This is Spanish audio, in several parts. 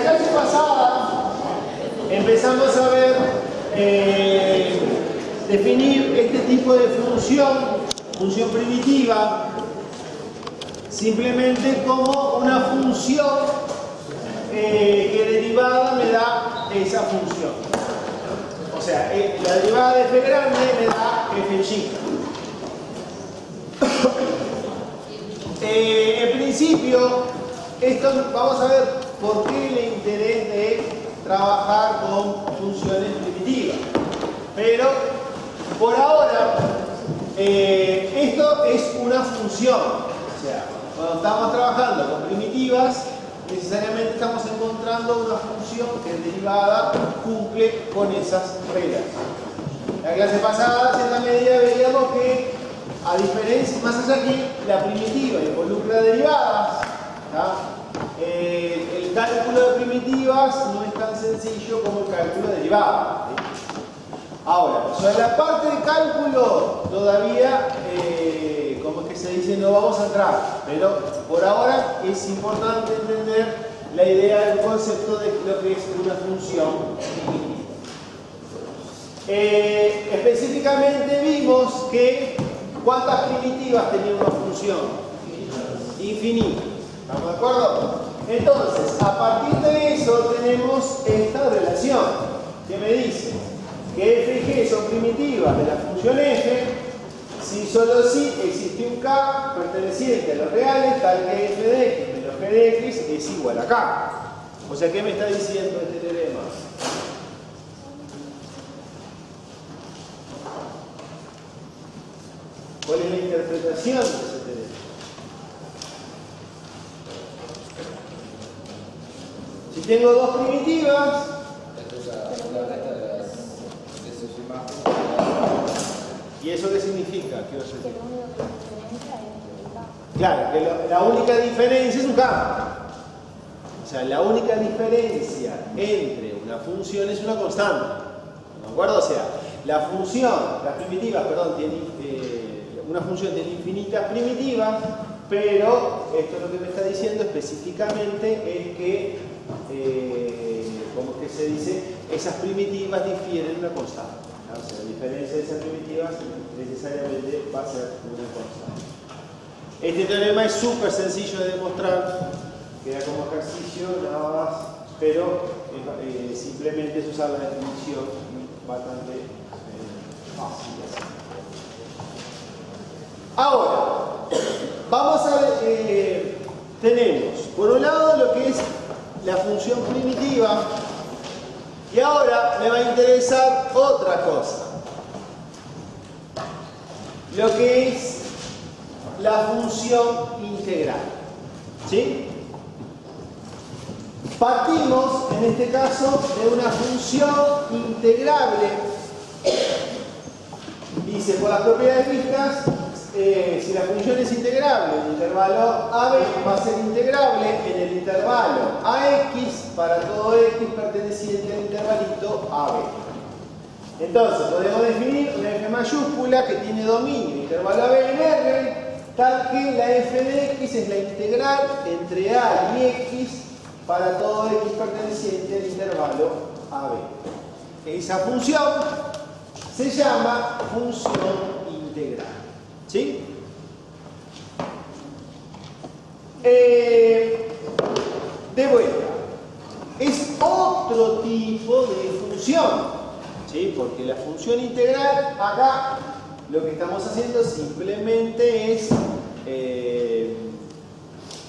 clase pasada empezamos a ver, definir este tipo de función primitiva, simplemente como una función que derivada me da esa función. O sea, la derivada de f grande me da f chica. En principio, esto vamos a ver por qué el interés de trabajar con funciones primitivas. Pero, por ahora, esto es una función. O sea, cuando estamos trabajando con primitivas, necesariamente estamos encontrando una función que en derivada cumple con esas reglas. La clase pasada, en cierta medida, veíamos que, a diferencia, más allá que la primitiva involucra derivadas, el cálculo de primitivas no es tan sencillo como el cálculo de derivadas. Ahora, sobre la parte de cálculo, todavía, como es que se dice, no vamos a entrar, pero por ahora es importante entender la idea del concepto de lo que es una función. Específicamente vimos que ¿cuántas primitivas tenía una función? Infinita. ¿Estamos de acuerdo? Entonces, a partir de eso tenemos esta relación que me dice que f y g son primitivas de la función f si solo si existe un k perteneciente a los reales tal que f de x menos g de x es igual a k. O sea, ¿qué me está diciendo este teorema? ¿Cuál es la interpretación de ese teorema? Si tengo dos primitivas, ¿y eso qué significa? ¿Qué claro, que la única diferencia es un cambio. O sea, la única diferencia entre una función es una constante. ¿De acuerdo? O sea, la función, las primitivas, perdón, una función tiene infinitas primitivas, pero esto lo que me está diciendo específicamente es que, como que se dice, esas primitivas difieren de una constante. O sea, la diferencia de esas primitivas necesariamente va a ser una constante. Este teorema es súper sencillo de demostrar, queda como ejercicio nada más, pero simplemente es usar la definición bastante fácil. Ahora, vamos a ver, tenemos por un lado lo que es la función primitiva y ahora me va a interesar otra cosa, lo que es la función integral. ¿Sí? Partimos, en este caso, de una función integrable. Dice, por las propiedades vistas, si la función es integrable, el intervalo AB va a ser integrable en el intervalo AX para todo X perteneciente al intervalito AB. Entonces, podemos definir una F mayúscula que tiene dominio intervalo AB en R, tal que la f de x es la integral entre a y x para todo x perteneciente al intervalo AB. Esa función se llama función integral. ¿Sí? De vuelta, es otro tipo de función, ¿sí? Porque la función integral acá lo que estamos haciendo simplemente es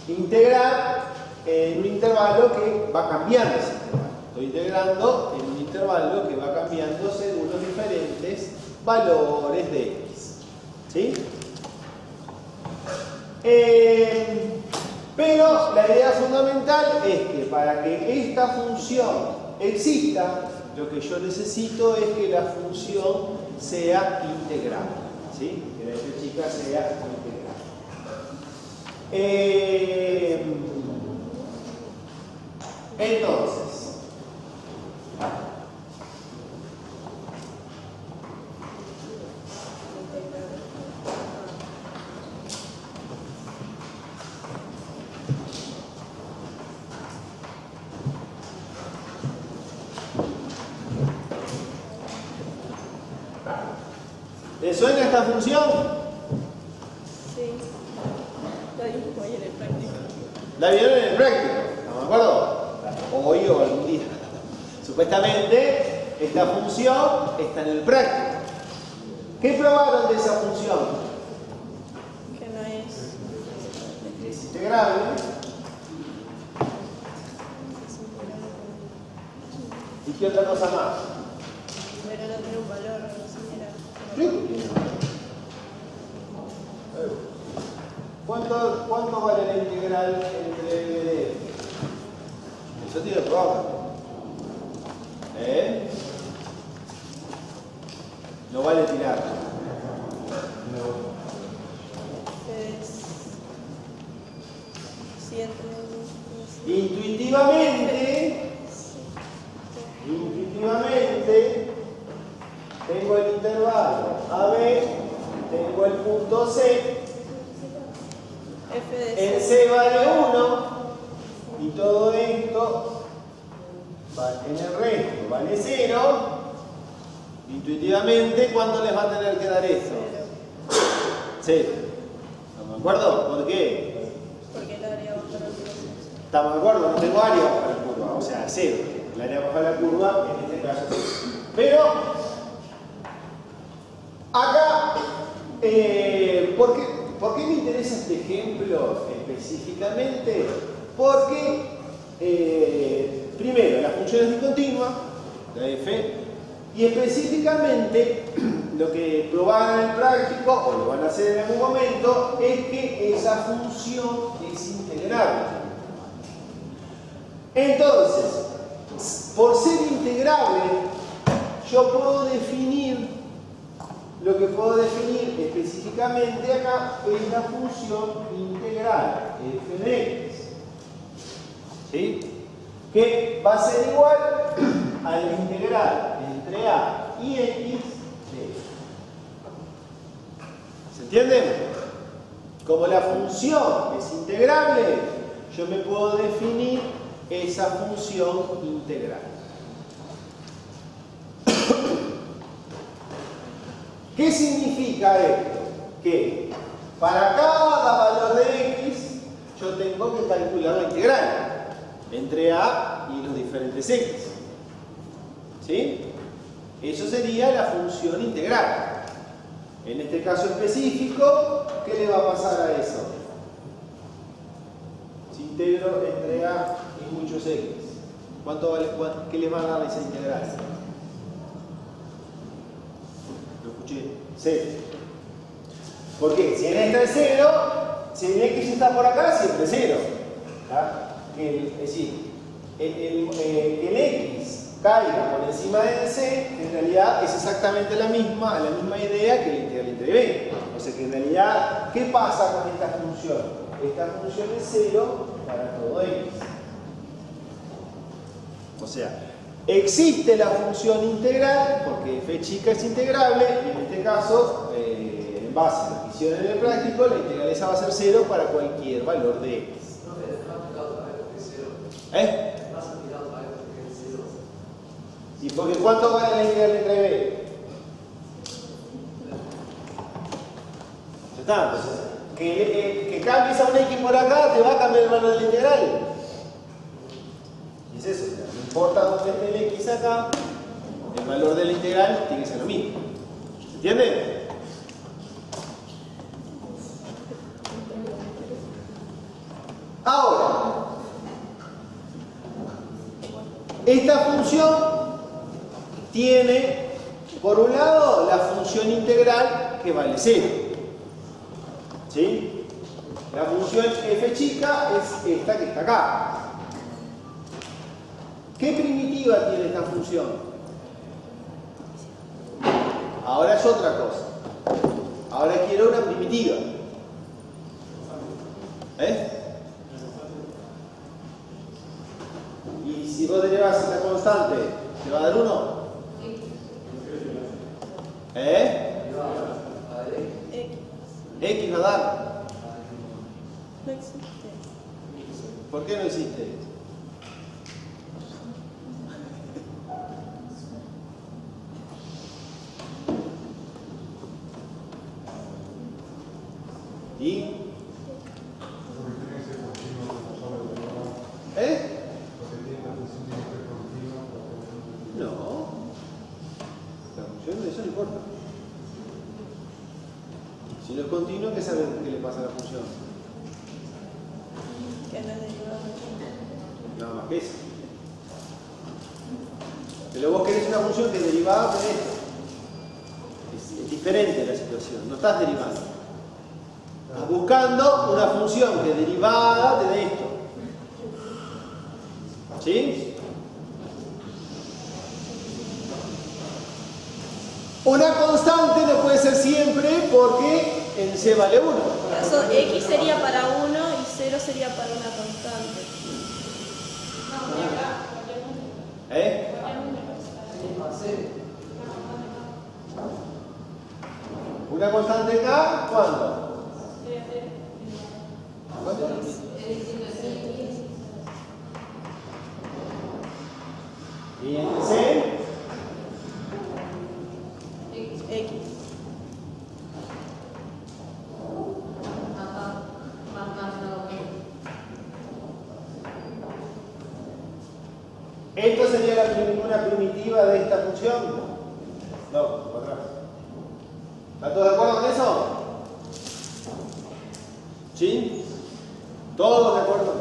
integrar en un intervalo que va cambiando ese intervalo. Estoy integrando en un intervalo que va cambiando según los diferentes valores de x. ¿Sí? Pero la idea fundamental es que para que esta función exista, lo que yo necesito es que la función sea integral. ¿Sí? Que la f chica sea integral. Entonces, suena esta función? Sí. La vimos hoy en el práctico. La vieron en el práctico, ¿estamos de acuerdo? Hoy o algún día. Supuestamente, esta función está en el práctico. ¿Qué probaron de esa función? Que no es. Es integrable. ¿Y qué otra cosa más? Pero no tiene un valor, no sé si era. Sí. ¿Cuánto vale la integral entre B de F? Eso tiene que probar. No vale tirar. Es 7. Intuitivamente, tengo el intervalo AB, tengo el punto C, F de el C vale 1 y todo esto en el resto vale 0. Intuitivamente, ¿cuánto les va a tener que dar esto? 0. ¿Estamos de acuerdo? ¿Por qué? Porque el área bajo la curva. ¿Estamos de acuerdo? No tengo área bajo la curva, o sea, 0. El área bajo la curva, en este caso, 0. Pero, acá, ¿por qué me interesa este ejemplo específicamente? Porque, primero, la función es discontinua, la f, y específicamente lo que probaron en el práctico, o lo van a hacer en algún momento, es que esa función es integrable. Entonces, por ser integrable, yo puedo definir, lo que puedo definir específicamente acá es la función integral, f de x. ¿Sí? Que va a ser igual a la integral entre a y x de x. ¿Se entiende? Como la función es integrable, yo me puedo definir esa función integral. ¿Qué significa esto? Que para cada valor de x yo tengo que calcular la integral entre a y los diferentes x. ¿Sí? Eso sería la función integral. En este caso específico, ¿qué le va a pasar a eso? Si integro entre a y muchos x, ¿cuánto vale? ¿Qué le va a dar esa integral? Lo escuché. 0. ¿Por qué? Si en esta es 0, si en x está por acá, siempre es 0. Es decir, que el x caiga por encima del c, en realidad es exactamente la misma idea que la integral entre b. O sea que en realidad, ¿qué pasa con esta función? Esta función es 0 para todo x. O sea, existe la función integral, porque f chica es integrable, y en este caso, en base a lo que hicieron en el práctico, la integral esa va a ser 0 para cualquier valor de x. ¿Y porque cuánto vale la integral entre b? Ya está, entonces, que cambies a un x por acá, te va a cambiar el valor de la integral. Y es eso, no importa dónde esté el x acá, el valor de la integral tiene que ser lo mismo. ¿Se entiende? Ahora, esta función tiene, por un lado, la función integral que vale 0. ¿Sí? La función f chica es esta que está acá. ¿Qué primitiva tiene esta función? Ahora es otra cosa. Ahora quiero una primitiva. Y si vos te llevas esta constante, ¿te va a dar 1? X va a dar. No existe. ¿Por qué no existe? ¿Eh? No. La función de eso no importa. Si no es continuo, ¿qué sabe qué le pasa a la función? Que no es derivada. Nada más que eso. Pero vos querés una función que es derivada de esto. Es diferente la situación, no estás derivando. Estás buscando una función que es derivada de esto. ¿Sí? Una constante no puede ser siempre porque en C vale 1. X sería para 1 y 0 sería para una constante. ¿Eh? Una constante K, ¿cuándo? ¿Cuánto? ¿Y en C? X. ¿Esto sería una primitiva de esta función? No, por atrás. ¿Están todos de acuerdo con eso? ¿Sí? ¿Todos de acuerdo?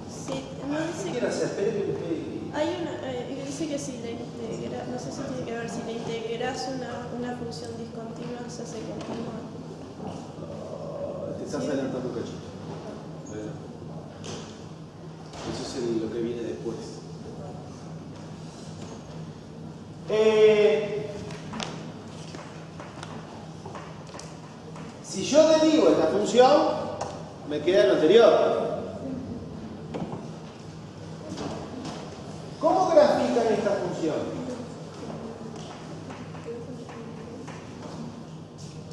Sí, no ¿Qué dice quiero hacer? Espere que me quede. hay una, dice que si la integra, no sé si tiene que ver, si la integras una función discontinua se hace continua. Te estás adelantando un cachito. Bueno. Eso es lo que viene después. Si yo derivo esta función, me queda lo anterior. ¿Cómo grafican esta función?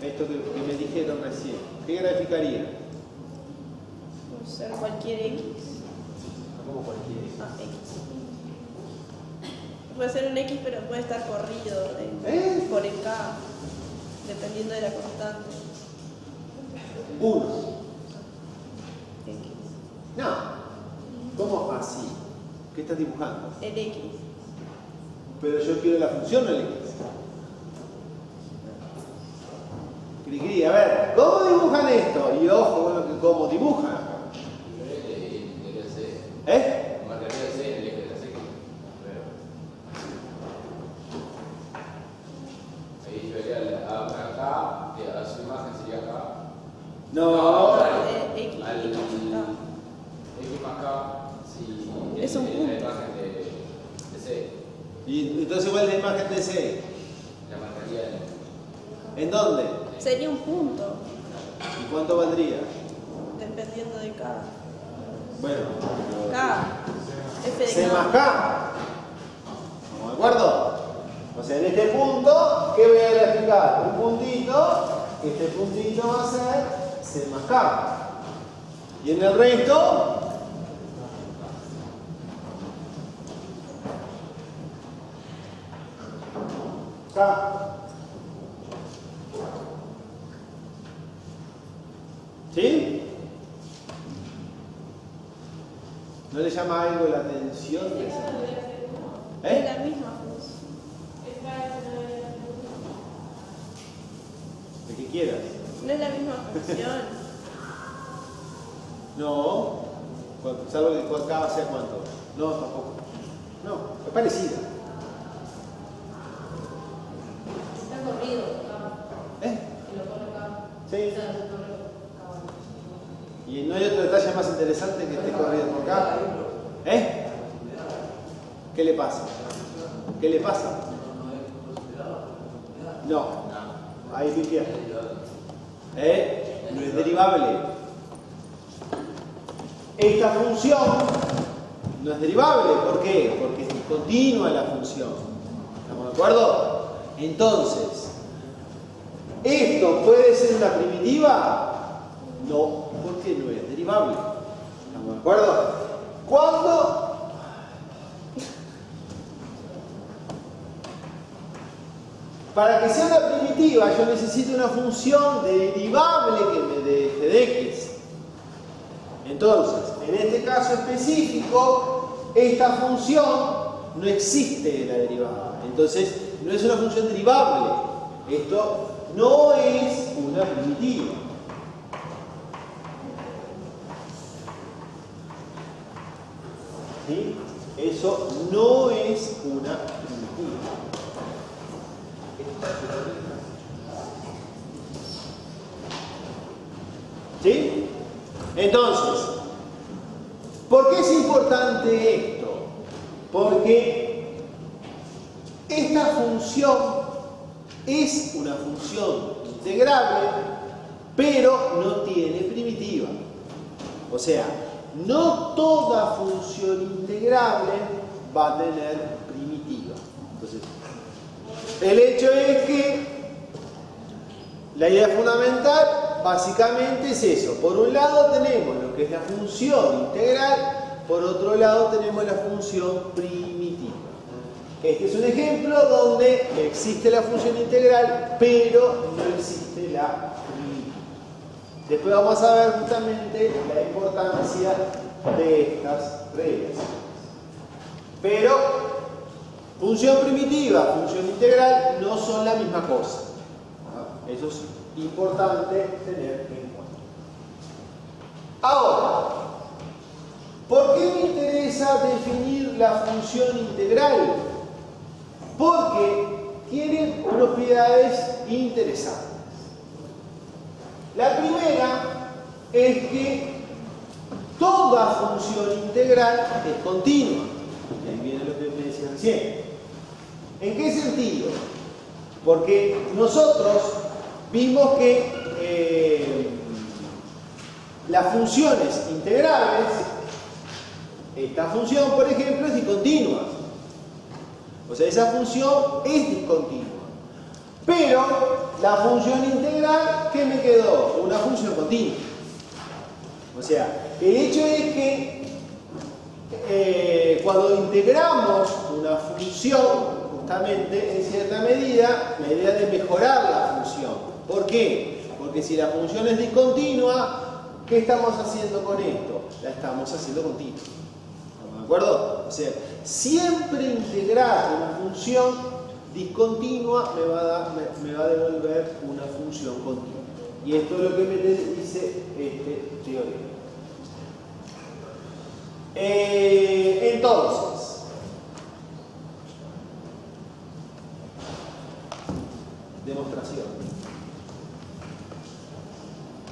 Esto que me dijeron recién. ¿Qué graficaría? Puede ser cualquier X. Como cualquiera. Ah, X. Puede ser un X, pero puede estar corrido por el K, dependiendo de la constante. 1. X. No. ¿Cómo así? ¿Qué estás dibujando? El X. Pero yo quiero la función del X. Cri, a ver, ¿cómo dibujan esto? Y ojo con lo que cómo dibujan. ¿Eh? No. X. X más K, si Es un la punto. imagen de C, Y entonces, ¿cuál es la imagen de C? la marcaría ¿En dónde? Sería un punto, ¿Y cuánto valdría? dependiendo de K. Bueno, K. F de C K. más K. ¿Estamos de acuerdo? O sea, en este punto, ¿qué voy a graficar? Un puntito. Este puntito va a ser C más K. Y en el resto, K. ¿Sí? ¿No le llama algo la atención de eso? Es la misma función. De que quieras. No es la misma función. No. Salvo que K sea cuánto. No, tampoco. No, es parecida. Está corrido, ¿Eh? y lo pone acá. Sí. ¿Y no hay otro detalle más interesante que esté corrido por acá? ¿Eh? ¿Qué le pasa? ¿Qué le pasa? No. Ahí pifié. No es derivable. Esta función no es derivable. ¿Por qué? Porque es discontinua la función. ¿Estamos de acuerdo? Entonces, ¿esto puede ser una primitiva? No, porque no es derivable. ¿Estamos de acuerdo? Para que sea una primitiva, yo necesito una función derivable que me dé f de x. Entonces, en este caso específico, esta función no existe en la derivada. Entonces, no es una función derivable. Esto no es una primitiva. ¿Sí? Eso no es una primitiva. ¿Sí? Entonces, ¿por qué es importante esto? Porque esta función es una función integrable, pero no tiene primitiva. O sea, no toda función integrable va a tener primitiva. Entonces, el hecho es que la idea fundamental básicamente es eso. Por un lado tenemos lo que es la función integral, por otro lado tenemos la función primitiva. Este es un ejemplo donde existe la función integral, pero no existe la primitiva. Después vamos a ver justamente la importancia de estas reglas. Pero función primitiva, función integral no son la misma cosa. Eso es importante tener en cuenta. Ahora, ¿por qué me interesa definir la función integral? Porque tiene propiedades interesantes. La primera es que toda función integral es continua. Y ahí viene lo que me decía recién. ¿En qué sentido? Porque nosotros vimos que las funciones integrales, esta función, por ejemplo, es discontinua. O sea, esa función es discontinua. Pero la función integral, ¿qué me quedó? Una función continua. O sea, el hecho es que cuando integramos una función, justamente, en cierta medida, la idea de mejorar la función. ¿Por qué? Porque si la función es discontinua, ¿qué estamos haciendo con esto? La estamos haciendo continua. ¿Estamos de acuerdo? O sea, siempre integrar una función discontinua me va a devolver una función continua. Y esto es lo que me dice este teorema. Entonces, demostración.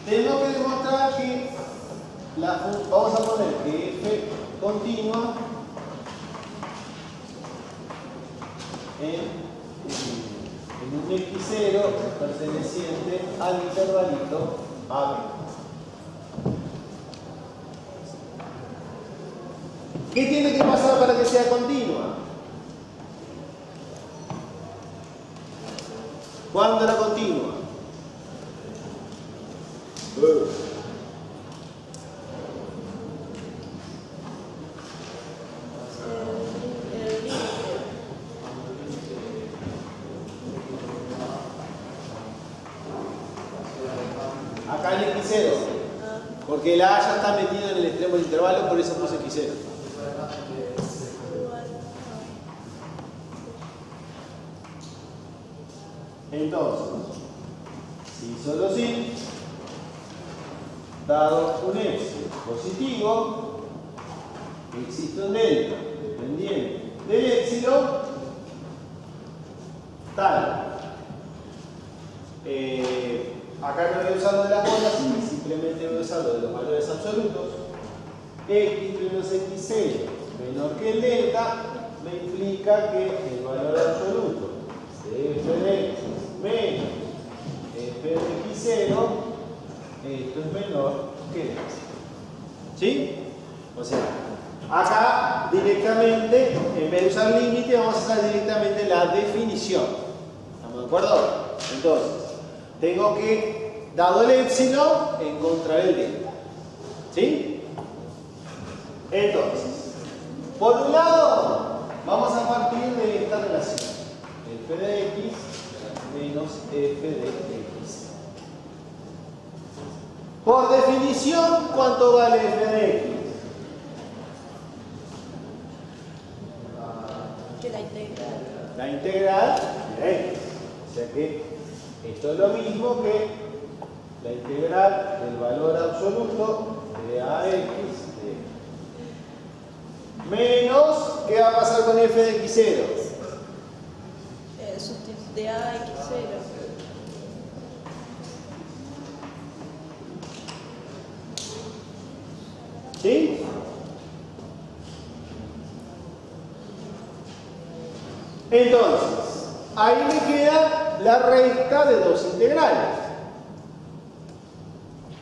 Tengo que demostrar que vamos a poner que f continua en un x0 perteneciente al intervalito AB. ¿Qué tiene que pasar para que sea continua? ¿Cuándo era continua? Acá en x0, porque la A ya está metida en el extremo del intervalo, por eso puse x0. Entonces, si solo si, dado un x positivo, existe un delta dependiente del épsilon tal. Acá no voy a usar lo de las bolas, simplemente voy a usar lo de los valores absolutos. X menos x0 menor que el delta me implica que el valor absoluto de f de x menos f de x0, esto es menor que x. ¿Sí? O sea, acá directamente, en vez de usar límite, vamos a usar directamente la definición. ¿Estamos de acuerdo? Entonces, tengo que, dado el épsilon, encontrar el delta. ¿Sí? Entonces, por un lado, vamos a partir de esta relación. El f de x menos f de x. Por definición, ¿cuánto vale f de x? Que la integral. La integral de x. O sea que esto es lo mismo que la integral del valor absoluto de ax de menos, ¿qué va a pasar con f de x0? De a a x0. ¿Sí? Entonces, ahí me queda la recta de dos integrales.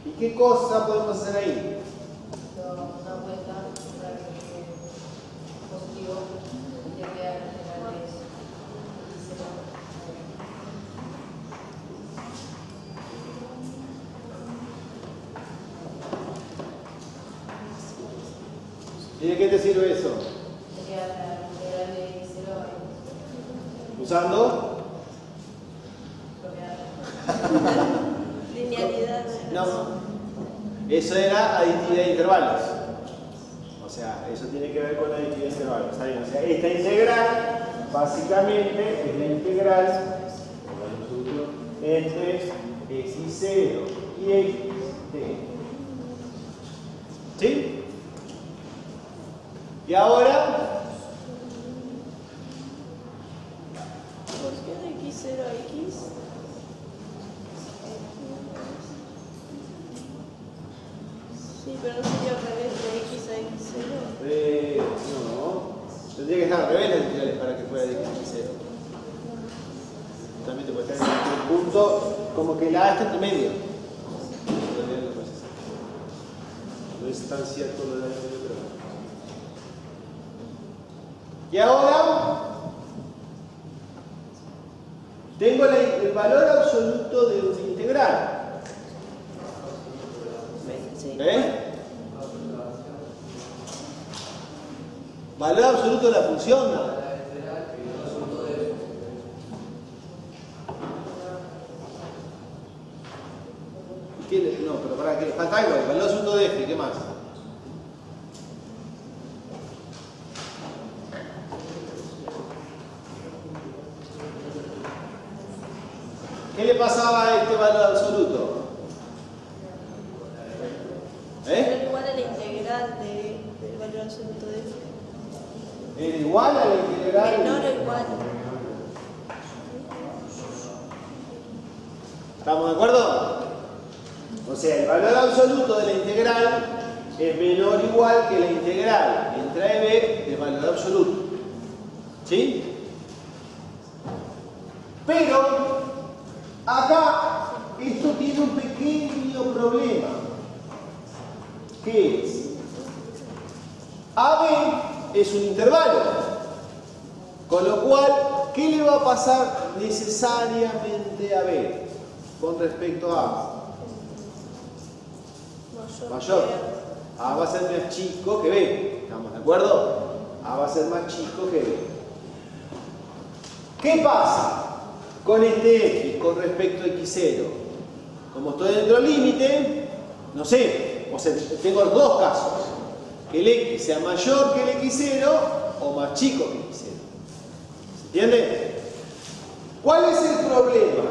¿Y qué cosa podemos hacer ahí? Una vuelta positivo de que la integral es ¿Y de qué te sirve eso? sería la integral de x0 ¿Usando? propiedad. Linealidad. No. Eso era aditividad de intervalos. O sea, eso tiene que ver con la aditividad de intervalos. ¿Está bien? O sea, esta integral básicamente es la integral entre x0 y x de. ¿Sí? Y ahora, ¿Por qué de x0 a x? Sí, pero no sería al revés de x a x0. no, tendría que estar al revés las integrales para que fuera de x0. También te puede estar en un punto como que la A está entre medio. No es tan cierto lo de la A entre medio, pero... Y ahora tengo el valor absoluto de una integral. Sí. Valor absoluto de la función. No, pero para qué, falta algo, el valor absoluto de f, ¿qué más? ¿Qué le pasaba a este valor absoluto? Era igual a la integral del valor absoluto de f. ¿Era igual a la integral? Menor o igual. ¿Estamos de acuerdo? O sea, el valor absoluto de la integral es menor o igual que la integral entre a y b del valor absoluto. ¿Sí? Pero acá esto tiene un pequeño problema. ¿Qué es? AB es un intervalo. Con lo cual, ¿qué le va a pasar necesariamente a B con respecto a A? Mayor. A va a ser más chico que B. ¿Estamos de acuerdo? A va a ser más chico que B. ¿Qué pasa con este X con respecto a X0? Como estoy dentro del límite, no sé, o sea, tengo los dos casos. Que el X sea mayor que el X0 o más chico que X0. ¿Se entiende? ¿Cuál es el problema?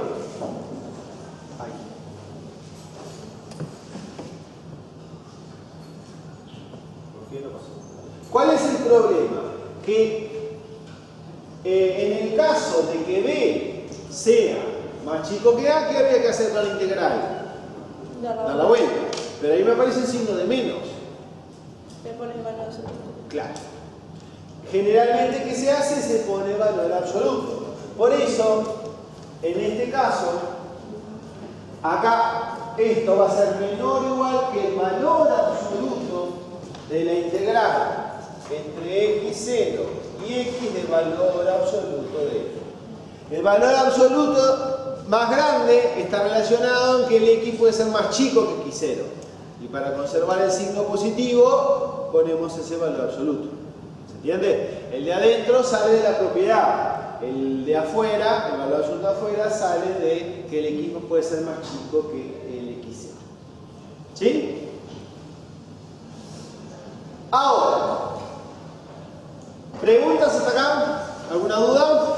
Ahí. ¿Por qué no pasó? ¿Cuál es el problema? Que en el caso de que B sea más chico que A, ¿qué había que hacer con la integral? Dar la vuelta. Pero ahí me aparece el signo de menos. Le pones valor absoluto. Claro. Generalmente, ¿qué se hace? Se pone valor absoluto. Por eso, en este caso, acá esto va a ser menor o igual que el valor absoluto de la integral entre x0 y x de valor absoluto de f. El valor absoluto más grande está relacionado en que el x puede ser más chico que x0. Y para conservar el signo positivo, ponemos ese valor absoluto. ¿Se entiende? El de adentro sale de la propiedad. el de afuera, el valor absoluto de afuera, sale de que el equipo puede ser más chico que el XC. ¿Sí? Ahora, ¿preguntas hasta acá? ¿Alguna duda?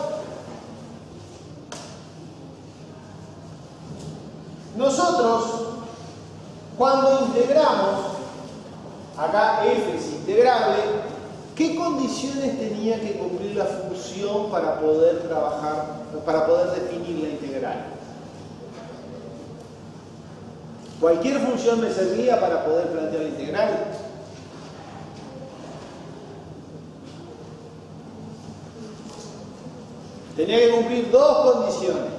Nosotros, cuando integramos, acá f es integrable, ¿qué condiciones tenía que cumplir la función para poder trabajar, para poder definir la integral? ¿Cualquier función me servía para poder plantear la integral? Tenía que cumplir dos condiciones.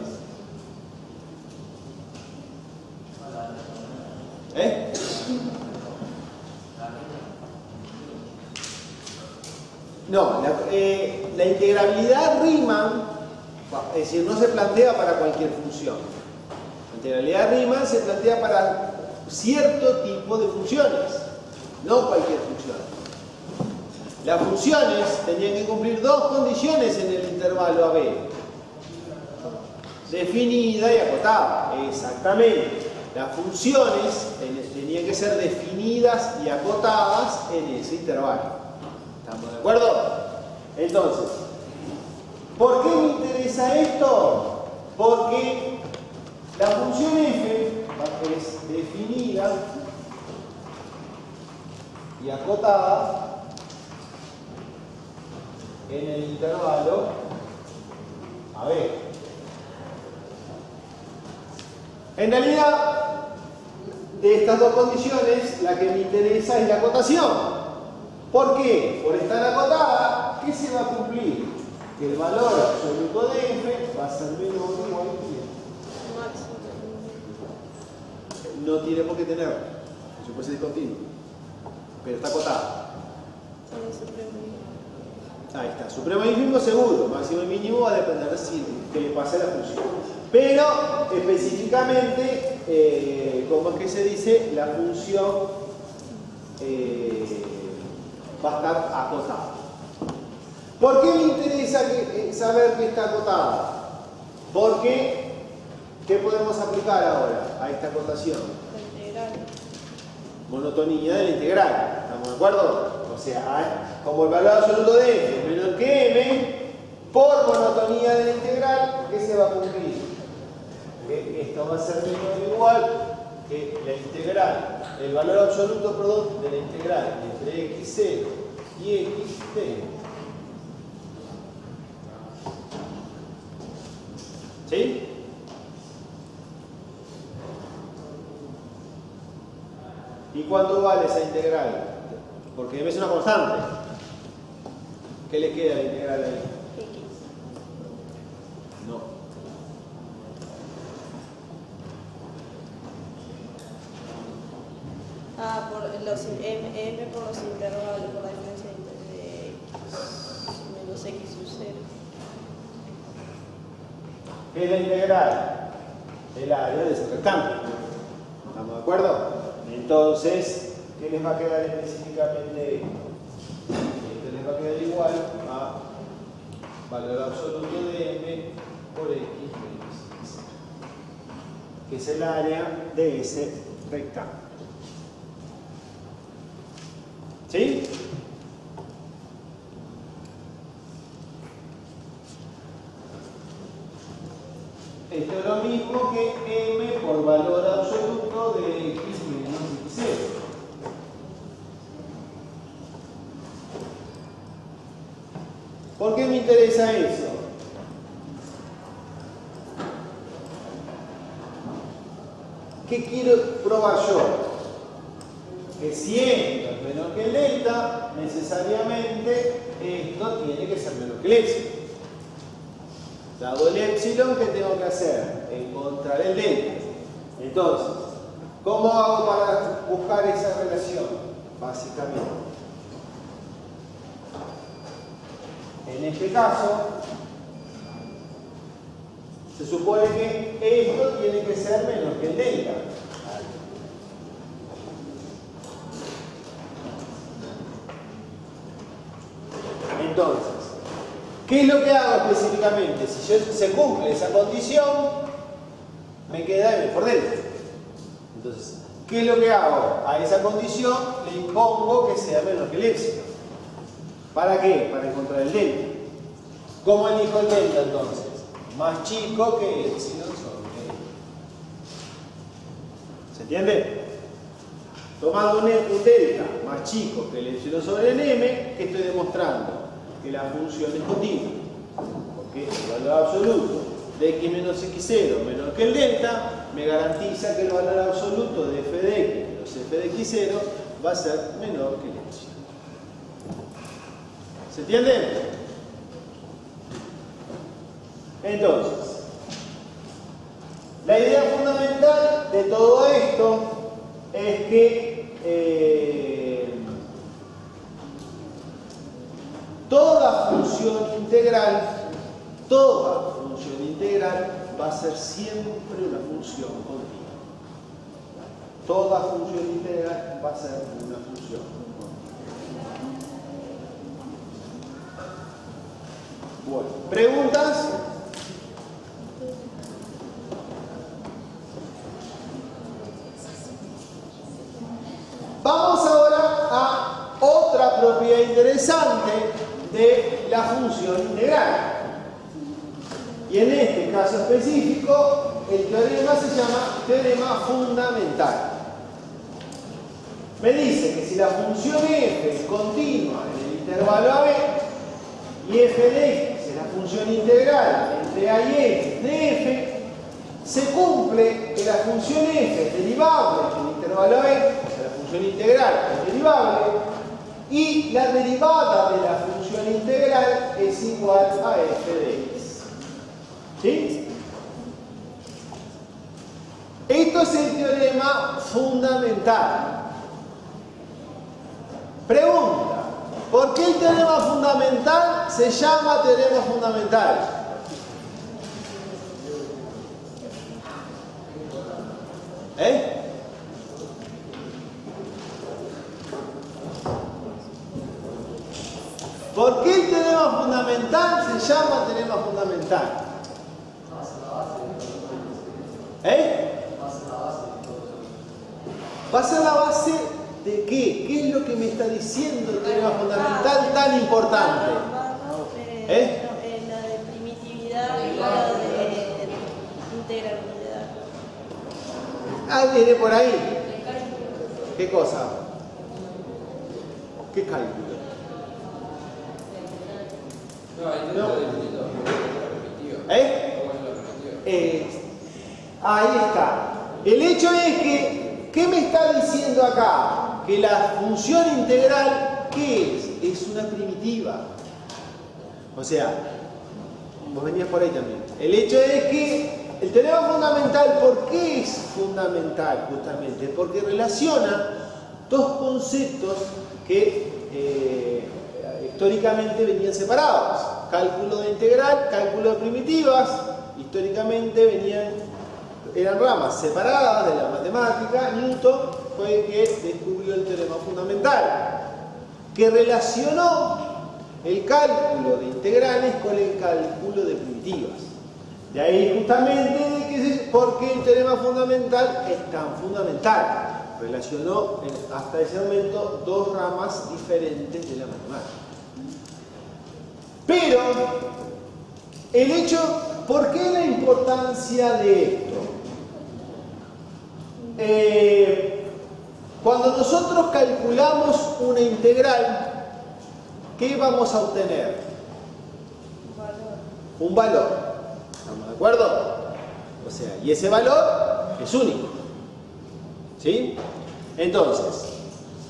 ¿Eh? No, la integrabilidad Riemann, es decir, no se plantea para cualquier función. La integrabilidad Riemann se plantea para cierto tipo de funciones, no cualquier función. Las funciones tenían que cumplir dos condiciones en el intervalo AB. Definida y acotada, exactamente. Las funciones tenían que ser definidas y acotadas en ese intervalo. ¿Estamos de acuerdo? Entonces, ¿por qué me interesa esto? Porque la función f es definida y acotada en el intervalo AB. En realidad, de estas dos condiciones, la que me interesa es la acotación. ¿Por qué? Por estar acotada, ¿qué se va a cumplir? Que el valor absoluto de f va a ser menor o igual que 10. No tiene por qué tenerlo. Eso puede ser discontinuo. Pero está acotada. Ahí está. Supremo y mínimo seguro. Máximo y mínimo va a depender de que le pase a la función. Pero específicamente, ¿cómo es que se dice? La función va a estar acotada. ¿Por qué me interesa saber que está acotada? Porque, ¿qué podemos aplicar ahora a esta acotación? La integral. Monotonía de la integral. ¿Estamos de acuerdo? O sea, como el valor absoluto de f es menor que m, por monotonía de la integral, ¿qué se va a cumplir? Que esto va a ser menor o igual que la integral, el valor absoluto, perdón, de la integral entre x0 y xt. ¿Sí? ¿Y cuánto vale esa integral? Porque m es una constante. ¿Qué le queda a la integral ahí? X. No. Por los m por los intervalos, por la diferencia entre x menos x sub 0. ¿Qué es la integral? El área de ese rectángulo. ¿Estamos de acuerdo? Entonces, ¿qué les va a quedar específicamente? Esto les va a quedar igual a valor absoluto de m por x menos x, que es el área de ese rectángulo. ¿Sí? Esto es lo mismo que m por valor absoluto de x menos x0. ¿Por qué me interesa eso? ¿Qué quiero probar yo? Que si esto es menor que el delta, necesariamente esto tiene que ser menor que el epsilon. Dado el epsilon, ¿qué tengo que hacer? Encontrar el delta. Entonces, ¿cómo hago para buscar esa relación? Básicamente, en este caso, se supone que esto tiene que ser menor que el delta. Entonces, ¿Qué es lo que hago específicamente? Si se cumple esa condición, me queda m por delta. Entonces, ¿qué es lo que hago? A esa condición le impongo que sea menor que el épsilon. ¿Para qué? Para encontrar el delta. ¿Cómo elijo el delta entonces? Más chico que el épsilon sobre m. ¿Se entiende? Tomando un delta más chico que el epsilon sobre el m, ¿qué estoy demostrando? Que la función es continua. Porque el valor absoluto de x menos x0 menor que el delta me garantiza que el valor absoluto de f de x menos f de x0 va a ser menor que el epsilon. ¿Se entiende? Entonces, la idea fundamental de todo esto es que toda función integral va a ser siempre una función continua. Toda función integral va a ser una función continua. Bueno, ¿preguntas? Vamos ahora a otra propiedad interesante de la función integral. Y en este caso específico, el teorema se llama teorema fundamental. Me dice que si la función f es continua en el intervalo AB y f de x es la función integral entre a y x de f, se cumple que la función f es derivable en el intervalo AB, o sea, la función integral es derivable, y la derivada de la función integral es igual a f de x. ¿Sí? Esto es el teorema fundamental. Pregunta: ¿por qué el teorema fundamental se llama teorema fundamental? ¿Por qué el teorema fundamental se llama teorema fundamental? ¿Va a ser la base de qué? ¿Qué es lo que me está diciendo el teorema fundamental tan importante? La de primitividad y la de integrabilidad. Ah, viene por ahí. ¿Qué cosa? ¿Qué cálculo? Ahí está. El hecho es que, ¿qué me está diciendo acá? Que la función integral, ¿qué es? Es una primitiva. O sea, vos venías por ahí también. El hecho es que el teorema fundamental, ¿por qué es fundamental? Justamente porque relaciona dos conceptos que históricamente venían separados. Cálculo de integral, cálculo de primitivas, históricamente eran ramas separadas de la matemática. Newton fue el que descubrió el teorema fundamental, que relacionó el cálculo de integrales con el cálculo de primitivas. De ahí justamente por qué el teorema fundamental es tan fundamental. Relacionó hasta ese momento dos ramas diferentes de la matemática. Pero el hecho, ¿por qué la importancia de esto? Cuando nosotros calculamos una integral, ¿qué vamos a obtener? Un valor. ¿Estamos de acuerdo? O sea, y ese valor es único. ¿Sí? Entonces,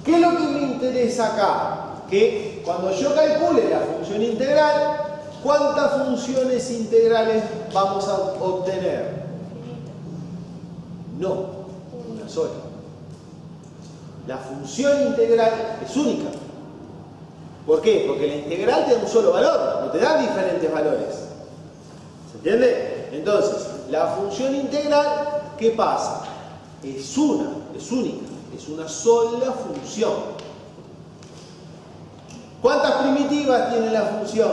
¿qué es lo que me interesa acá? Que cuando yo calcule la función integral, ¿cuántas funciones integrales vamos a obtener? No, una sola. La función integral es única. ¿Por qué? Porque la integral te da un solo valor, no te da diferentes valores. ¿Se entiende? Entonces, la función integral, ¿qué pasa? Es única, es una sola función. ¿Cuántas primitivas tiene la función?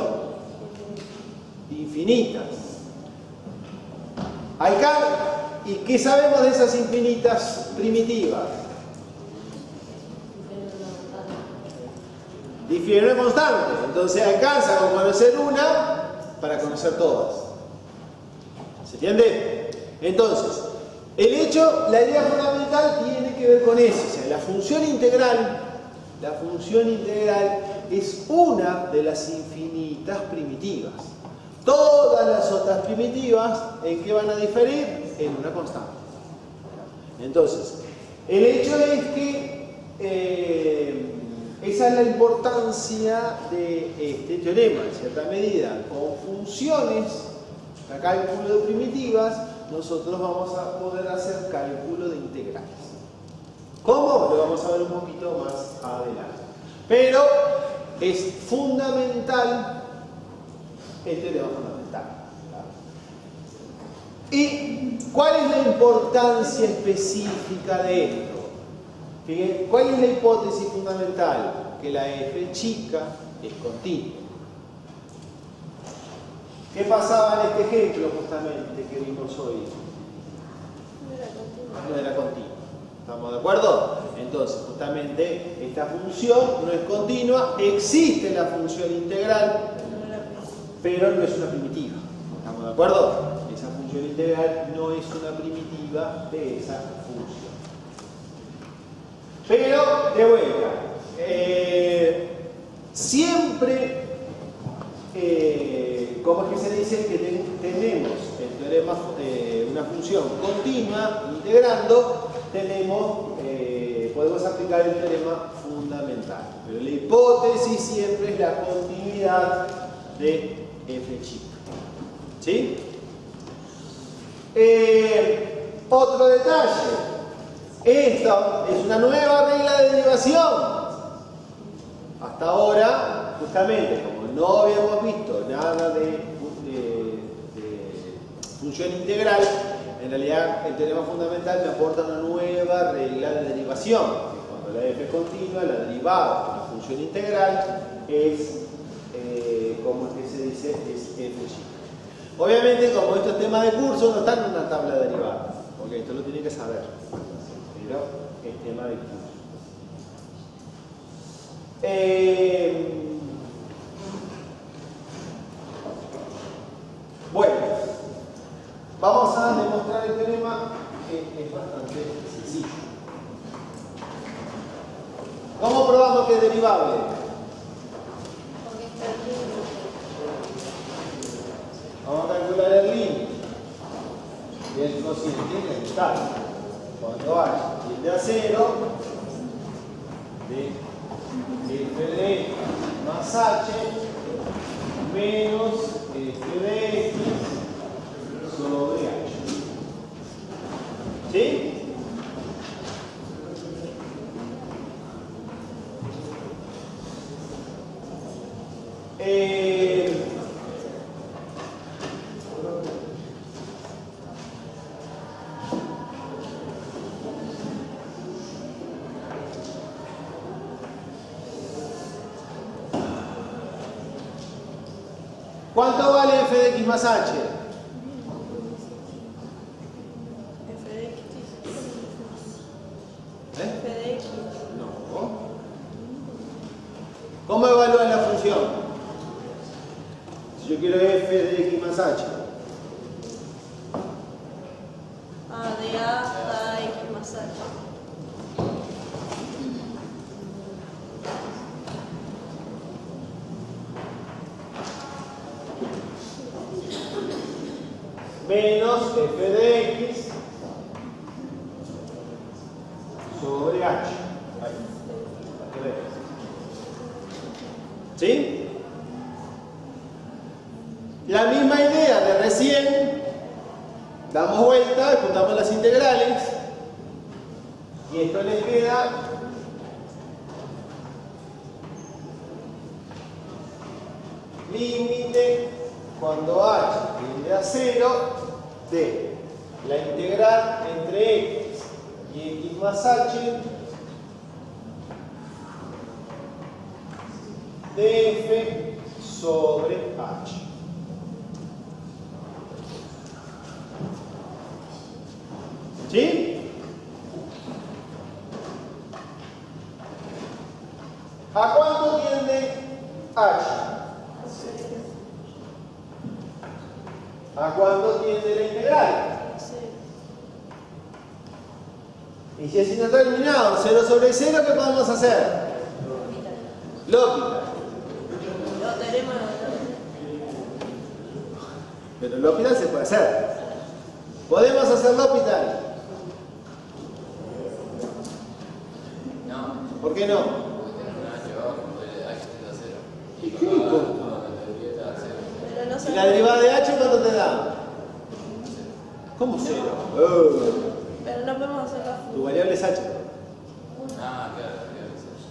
infinitas. ¿Y qué sabemos de esas infinitas primitivas? Difiere una constante. Entonces alcanza con conocer una para conocer todas. ¿Se entiende? Entonces, la idea fundamental tiene que ver con eso. O sea, la función integral es una de las infinitas primitivas. Todas las otras primitivas, ¿en qué van a diferir? En una constante. Entonces, el hecho es que esa es la importancia de este teorema. En cierta medida, con funciones, para cálculo de primitivas, nosotros vamos a poder hacer cálculo de integrales. ¿Cómo? Lo vamos a ver un poquito más adelante. Pero es fundamental el teorema fundamental. ¿Y cuál es la importancia específica de esto? Fíjense, ¿cuál es la hipótesis fundamental? Que la f chica es continua. ¿Qué pasaba en este ejemplo justamente que vimos hoy? No era continua. ¿Estamos de acuerdo? Entonces, justamente, esta función no es continua, existe la función integral, pero no es una primitiva. ¿Estamos de acuerdo? Esa función integral no es una primitiva de esa función. Pero, de vuelta, siempre, ¿cómo es que se dice? Que tenemos el teorema, una función continua, integrando, podemos aplicar el teorema fundamental. Pero la hipótesis siempre es la continuidad de f chica. ¿Sí? Otro detalle. Esta es una nueva regla de derivación. Hasta ahora, justamente, como no habíamos visto nada de función integral, en realidad el teorema fundamental me aporta una nueva regla de derivación. Cuando la f es continua, la derivada de la función integral es, ¿cómo es que se dice? Es f chica. Obviamente, como esto es tema de curso, no está en una tabla derivada, porque esto lo tiene que saber. Pero es tema de curso. Bueno, vamos a demostrar el teorema que es bastante sencillo. ¿Cómo probamos que es derivable? Vamos a calcular el límite del cociente integral. Cuando hay tilde a 0 de f de x más h menos f de x sobre h. ¿Sí? ¿Cuánto vale f de x más h? F de x. F de x. No. ¿Cómo evalúas la función? Si yo quiero f de x más h. A de a hasta x más h. Menos f de x sobre h. Ahí. ¿Sí? La misma idea de recién. Damos vuelta, juntamos las integrales. Y esto les queda límite cuando h tiende a 0 de la integral entre x y x más h de f sobre h. ¿Sí? ¿A cuánto tiende H? ¿A cuánto tiende la integral? Y si es indeterminado, 0 sobre 0, ¿qué podemos hacer? L'Hopital. No, teorema no. Pero L'Hopital se puede hacer. ¿Podemos hacer L'Hopital? No, ¿Por qué no? porque tiene un H abajo, el H tiende a 0. ¿Y qué? ¿Cómo? La teoría está a 0. Pero no ¿Y sabemos. la derivada de H cuánto te da? ¿Cómo 0? Pero no podemos hacer la Tu función. variable es H. Ah, claro, la teoría es H.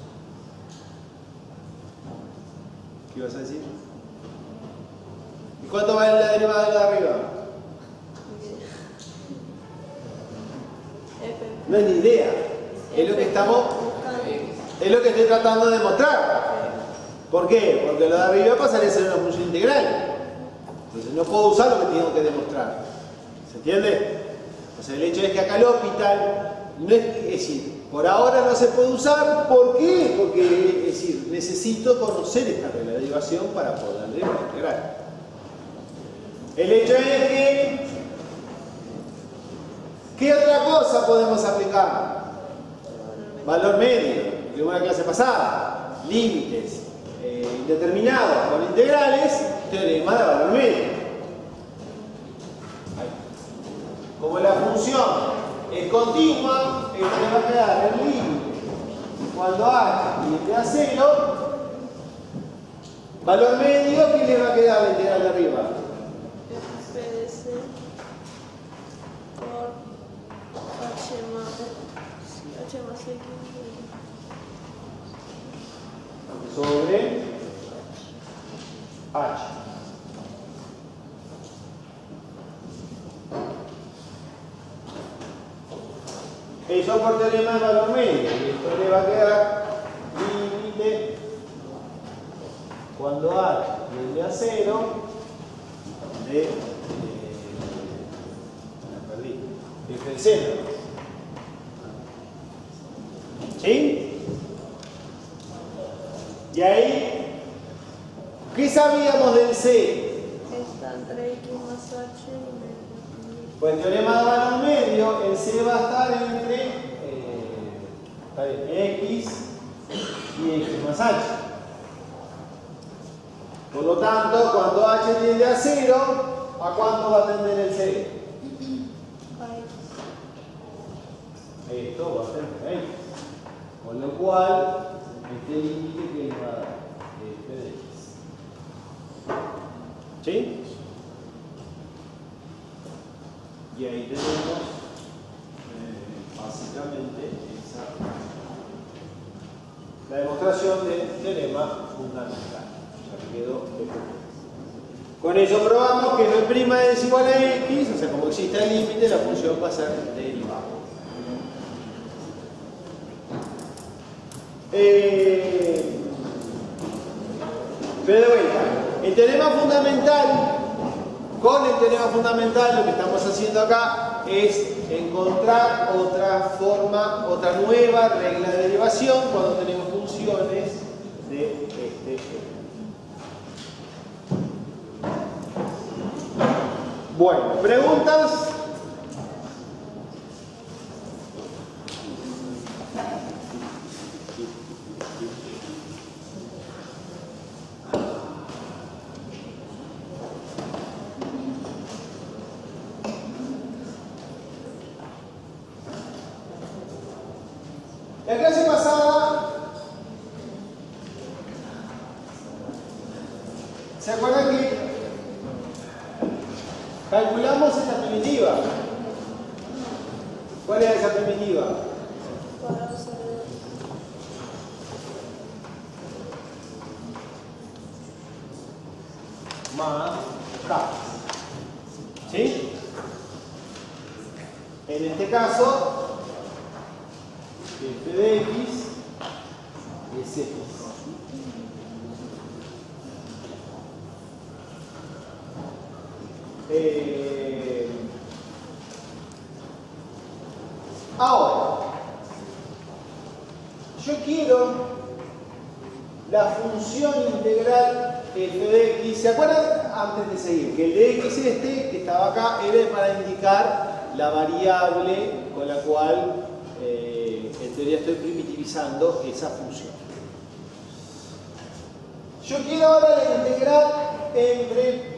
¿Qué ibas a decir? ¿Y cuánto vale la derivada de la de arriba? F. No es ni idea. Es lo que estamos, es lo que estoy tratando de mostrar. ¿Por qué? Porque lo de arriba pasaría a ser una función integral. Entonces no puedo usar lo que tengo que demostrar. ¿Se entiende? O sea, el hecho es que acá L'Hopital no es decir, por ahora no se puede usar. ¿Por qué? Porque es decir, necesito conocer esta regla de derivación para poder derivar la integral. El hecho es que ¿qué otra cosa podemos aplicar? Valor medio, de una clase pasada, límites indeterminados con integrales, teorema de valor medio. Ahí. Como la función es continua, esto le va a quedar el límite cuando h tiende a 0, valor medio, ¿qué le va a quedar la integral de arriba? F de C por H más X Sobre h. Eso por teorema de valor medio. Esto le va a quedar límite cuando h tiende a 0 de perdí, f de 0. ¿Sí? Y ahí, ¿qué sabíamos del C? está entre X más H y Pues el teorema de valor medio, el C va a estar entre X y X más H. Por lo tanto, cuando H tiende a 0, ¿a cuánto va a tender el C? Esto va a tender a X. Con lo cual, este límite que le va a dar f de X. ¿Sí? Y ahí tenemos básicamente la demostración del teorema fundamental. Ya quedó de punto. Con eso probamos que no' es igual a X, o sea, como existe el límite, la función va a ser derivada. Pero de vuelta, el teorema fundamental, con el teorema fundamental lo que estamos haciendo acá es encontrar otra forma, otra nueva regla de derivación cuando tenemos funciones de este tipo. Bueno, ¿preguntas? La clase pasada, ¿se acuerdan que calculamos esta primitiva? ¿Cuál era esa primitiva? Más K. ¿Sí? En este caso, f de X es X. Ahora, yo quiero la función integral f de x. ¿Se acuerdan? Antes de seguir, que el de x este, que estaba acá, era para indicar la variable con la cual en teoría estoy primitivizando esa función. Yo quiero ahora la integral entre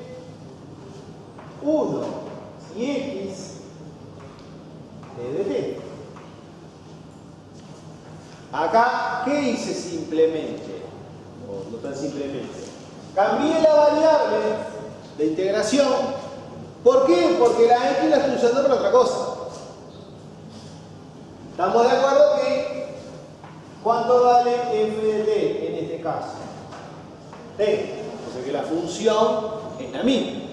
1 y x de t. Acá, ¿qué hice simplemente? O no tan simplemente. Cambié la variable de integración. ¿Por qué? Porque la x la estoy usando para otra cosa. ¿Estamos de acuerdo que cuánto vale f de t en este caso? T. O sea que la función es la misma.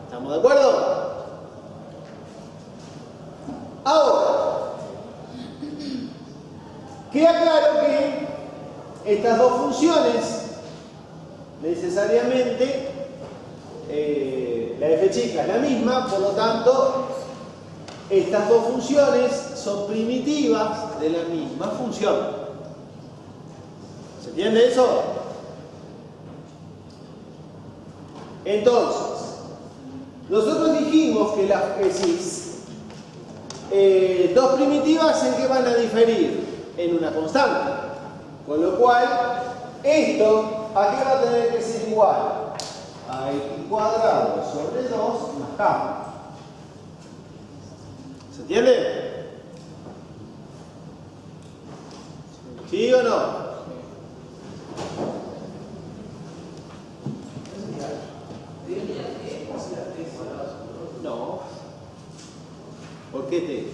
¿Estamos de acuerdo? Ahora, queda claro que estas dos funciones necesariamente la f chica es la misma, por lo tanto estas dos funciones son primitivas de la misma función. ¿Se entiende eso? Entonces, nosotros dijimos que las dos primitivas en qué van a diferir, en una constante, con lo cual esto ¿a qué va a tener que ser igual? A x cuadrado sobre 2 más k. ¿Se entiende? ¿Sí o no? No. ¿Por qué t?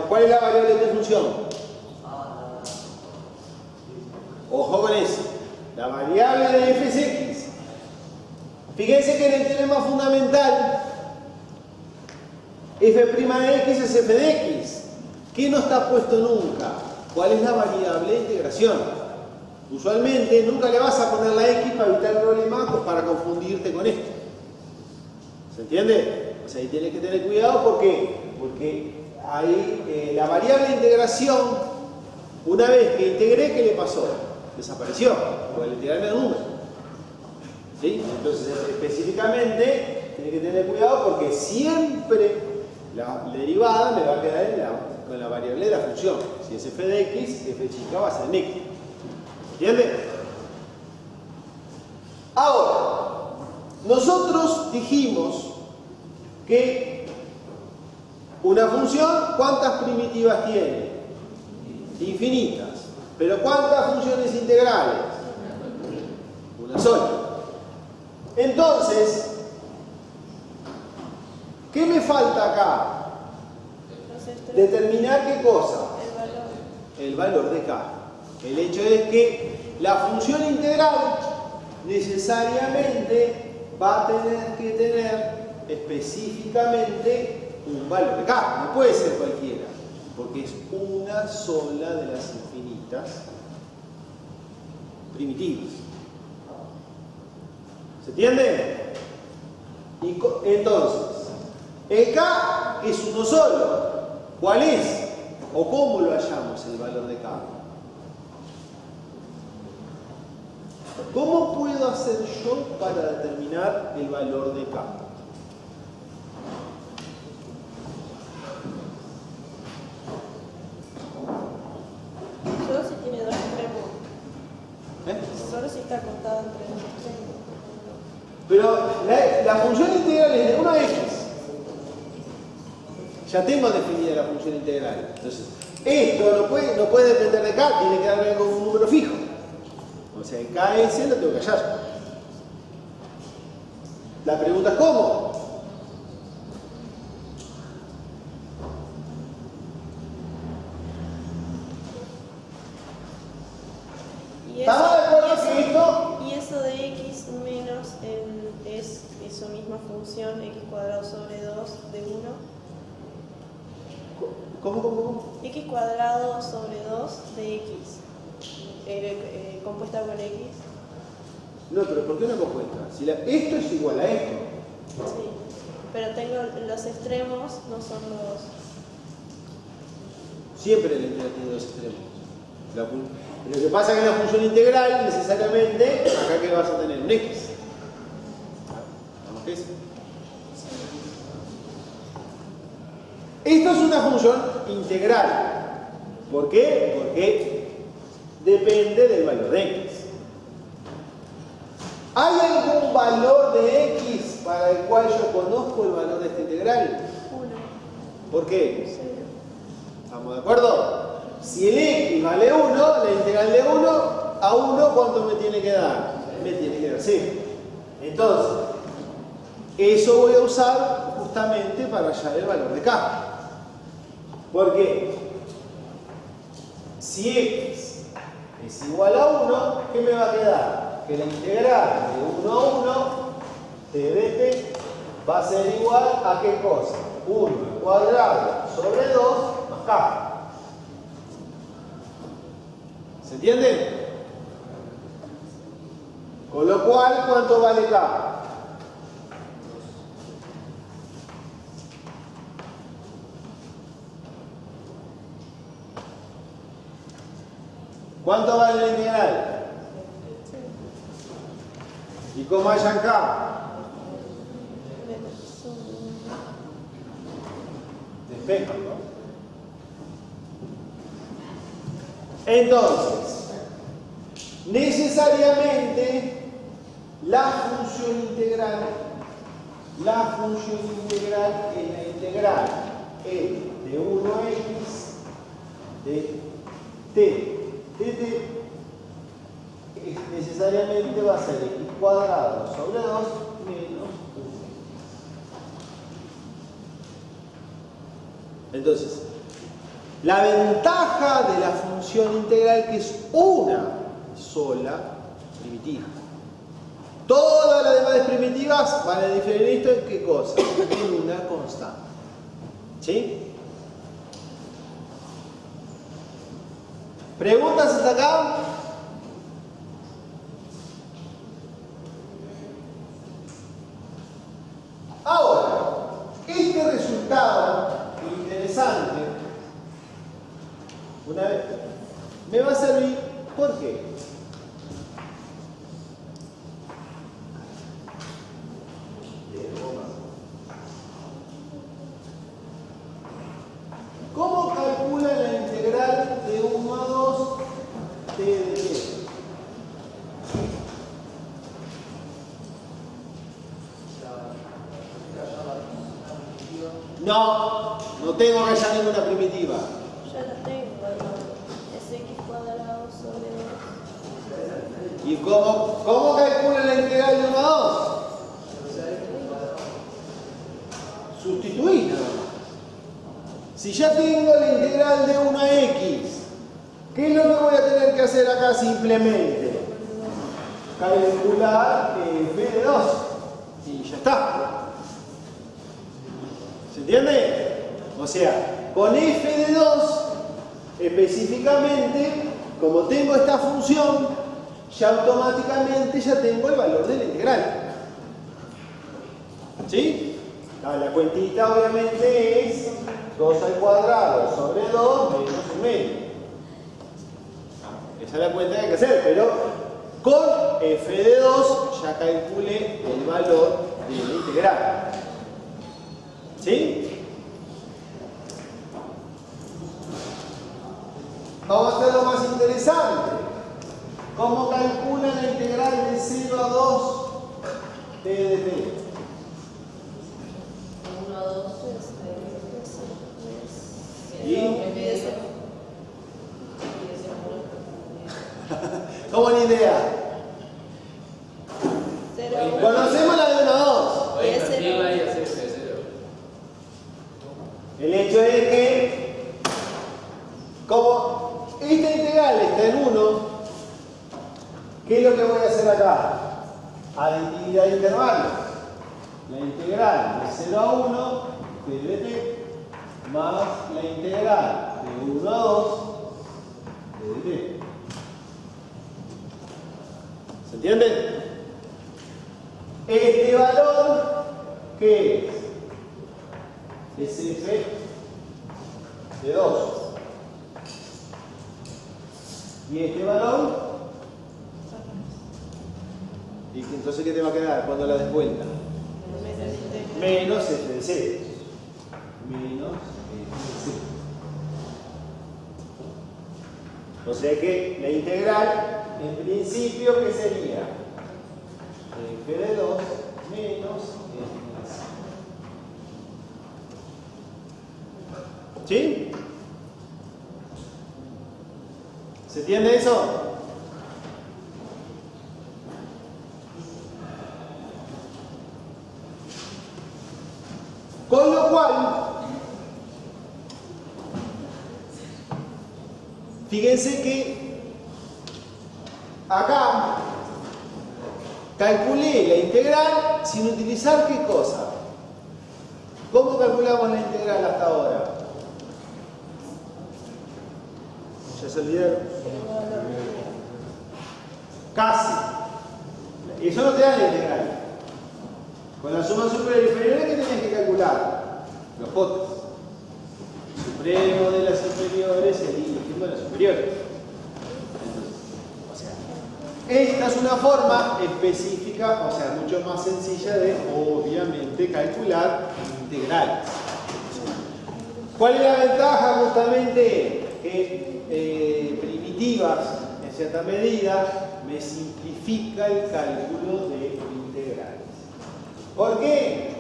¿Cuál es la variable de función? Ojo con eso. La variable de f es x. Fíjense que en el teorema fundamental f' de x es f de x. ¿Qué no está puesto nunca? ¿Cuál es la variable de integración? Usualmente nunca le vas a poner la x para evitar el problema, pues para confundirte con esto. ¿Se entiende? O sea, ahí tienes que tener cuidado. ¿Por qué? Porque ahí la variable de integración, una vez que integré, ¿qué le pasó? Desapareció, porque le integrarme el número. ¿Sí? Entonces, específicamente, tiene que tener cuidado porque siempre la derivada me va a quedar con la variable de la función. Si es f de x, f chica va a ser en x. ¿Entiende? Ahora, nosotros dijimos que una función, ¿cuántas primitivas tiene? Infinitas. ¿Pero cuántas funciones integrales? Una sola. Entonces, ¿qué me falta acá? Determinar qué cosa. El valor de k. El hecho es que la función integral necesariamente va a tener que tener específicamente un valor de k. No puede ser cualquiera, porque es una sola de las infinitas primitivas. ¿Se entiende? Y entonces, el k es uno solo. ¿Cuál es? ¿O cómo lo hallamos el valor de k? ¿Cómo puedo hacer yo para determinar el valor de k? Solo si tiene dos extremos. Solo si está contado entre dos extremos. Pero la función integral es de 1 a x. Ya tengo definida la función integral. Entonces, esto no puede depender de k, tiene que darme con un número fijo. O sea, el ks lo tengo que hallar. La pregunta es ¿cómo? ¿Estamos de acuerdo que esto? Y eso de x menos es esa misma función x cuadrado sobre 2 de 1. ¿Cómo? X cuadrado sobre 2 de x. Compuesta con x. No, pero ¿por qué una compuesta? Si esto es igual a esto. Sí, pero tengo los extremos, no son los... Siempre la integral tiene dos extremos. Lo que pasa es que en la función integral, necesariamente, acá que vas a tener un x. ¿Vamos qué es? Esto es una función integral. ¿Por qué? Porque depende del valor de x. ¿Hay algún valor de x para el cual yo conozco el valor de esta integral? 1, ¿Por qué? 0. ¿Estamos de acuerdo? Si el x vale 1, la integral de 1 a 1, ¿cuánto me tiene que dar? Me tiene que dar 0. Entonces, eso voy a usar justamente para hallar el valor de k. ¿Por qué? Si x es igual a 1, ¿qué me va a quedar? Que la integral de 1 a 1 t de t va a ser igual a ¿qué cosa? 1 al cuadrado sobre 2 más k. ¿Se entiende? Con lo cual, ¿cuánto vale k? ¿Cuánto vale la integral? ¿Y cómo hallan k? Despejan, ¿no? Entonces, necesariamente la función integral es la integral de 1 a x de t de t necesariamente va a ser x cuadrado sobre 2 menos 1. Entonces, la ventaja de la función integral que es una sola primitiva. Todas las demás primitivas van a diferir esto en qué cosa? En una constante. ¿Sí? ¿Preguntas hasta acá? Ahora, este resultado interesante, una vez, me va a servir, ¿por qué? ¿Cómo calcula la integral de 1 a 2 t de t? No tengo que hallar ninguna primitiva. Ya la tengo, es x cuadrado sobre 2. ¿Y cómo calcula la integral de 1 a 2? Sustituir nada más. Si ya tengo la integral de 1 a x, ¿qué es lo que voy a tener que hacer acá simplemente? Calcular f de 2. Y ya está. ¿Se entiende? O sea, con f de 2, específicamente, como tengo esta función, ya automáticamente ya tengo el valor de la integral. ¿Sí? La cuentita obviamente es 2 al cuadrado sobre 2 menos 1 medio. Esa es la cuenta que hay que hacer, pero con f de 2 ya calcule el valor de la integral. ¿Sí? Vamos a hacerlo más interesante. ¿Cómo calcula la integral de 0 a 2 t de t? 1 a 2 ¿Y? ¿Cómo la idea? 0, Conocemos la de 1 a 2. Voy a invertirla y hacerse de 0. El hecho es que, como esta integral está en 1, ¿qué es lo que voy a hacer acá? Aditividad de intervalos. La integral de 0 a 1 t de t más la integral de 1 a 2 t de t. ¿Se entiende? Este valor, ¿qué es? Es f de 2. Y este valor, ¿y entonces qué te va a quedar cuando la des vuelta? Menos f de 0. Menos f de 0. O sea que la integral, en principio, ¿qué sería? F de 2 menos f de 0. ¿Sí? ¿Se entiende eso? Con lo cual, fíjense que acá calculé la integral sin utilizar ¿qué cosa? ¿Cómo calculamos la integral hasta ahora? ¿Ya se olvidaron? Casi. Eso no te da la integral. Con la suma superior y inferior, ¿qué tenés que calcular? Los potes. El supremo de las inferiores y el ínfimo de las superiores. Entonces, o sea, esta es una forma específica, o sea, mucho más sencilla de, obviamente, calcular integrales. ¿Cuál es la ventaja? Justamente que primitivas, en cierta medida, me simplifica el cálculo de integrales. ¿Por qué?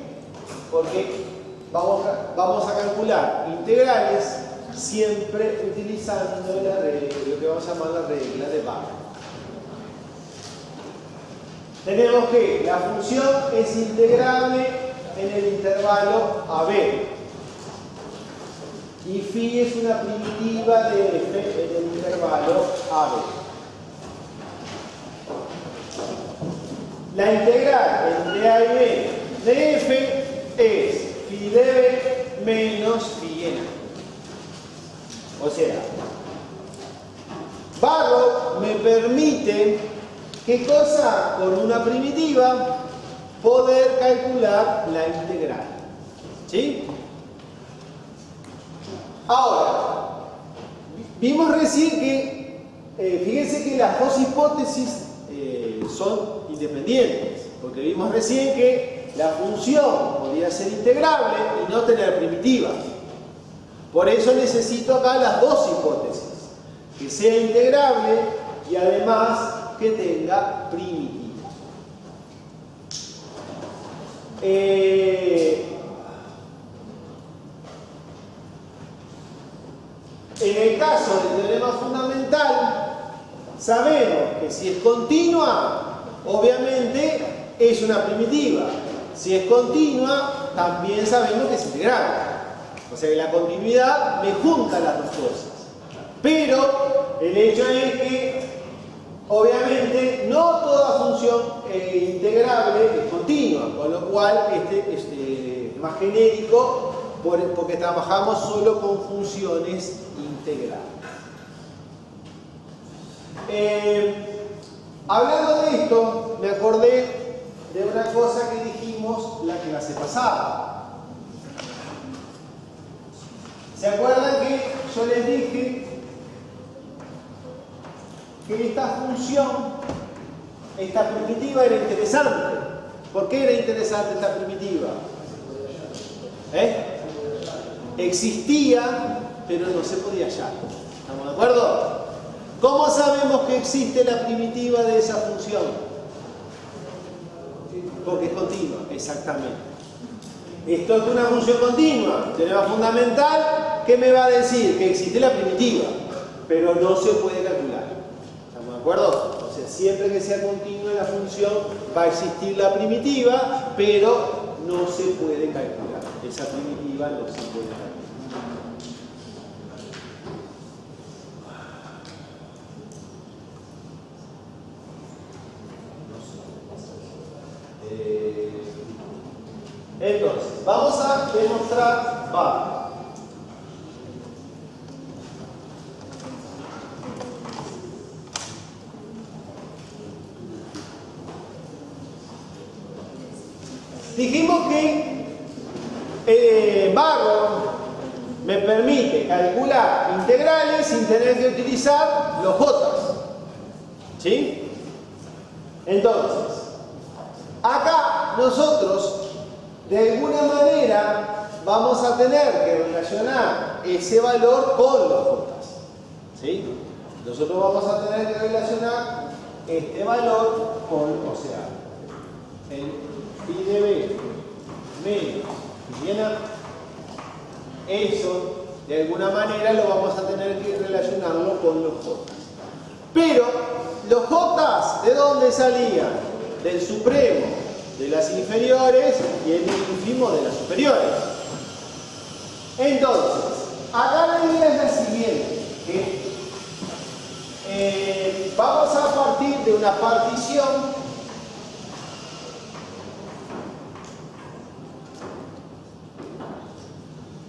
Porque vamos a calcular integrales siempre utilizando la regla, lo que vamos a llamar la regla de Bhatt. Tenemos que la función es integrable en el intervalo AB. Y phi es una primitiva de f en el intervalo AB. La integral entre A y B de f es phi de b menos phi n. O sea, Barrow me permite, ¿qué cosa? Con una primitiva poder calcular la integral. ¿Sí? Ahora, vimos recién que, fíjense que las dos hipótesis son independientes, porque vimos recién que la función podría ser integrable y no tener primitiva. Por eso necesito acá las dos hipótesis, que sea integrable y además que tenga primitiva. En el caso del teorema fundamental, sabemos que si es continua, obviamente es una primitiva. Si es continua, también sabemos que es integral. O sea que la continuidad me junta las dos cosas. Pero el hecho es que, obviamente, no toda función integrable es continua, con lo cual este es más genérico porque trabajamos solo con funciones integrales. Hablando de esto, me acordé de una cosa que dijimos la clase pasada. ¿Se acuerdan que yo les dije que esta función, esta primitiva era interesante? ¿Por qué era interesante esta primitiva? Existía, pero no se podía hallar. ¿Estamos de acuerdo? ¿Cómo sabemos que existe la primitiva de esa función? Porque es continua, exactamente. Esto es una función continua, teorema fundamental, ¿qué me va a decir? Que existe la primitiva, pero no se puede calcular. ¿Estamos de acuerdo? O sea, siempre que sea continua la función va a existir la primitiva, pero no se puede calcular. Esa primitiva no se puede calcular. Entonces, vamos a demostrar Bhatt. Dijimos que Barrow me permite calcular integrales sin tener que utilizar los J. ¿Sí? Entonces, acá nosotros, de alguna manera, vamos a tener que relacionar ese valor con los J. ¿Sí? Nosotros vamos a tener que relacionar este valor con, o sea, el pi de b menos pi de a. Eso, de alguna manera, lo vamos a tener que relacionarlo con los J. Pero, los J, ¿de dónde salían? Del supremo de las inferiores y el ínfimo de las superiores. Entonces, acá la idea es la siguiente, que vamos a partir de una partición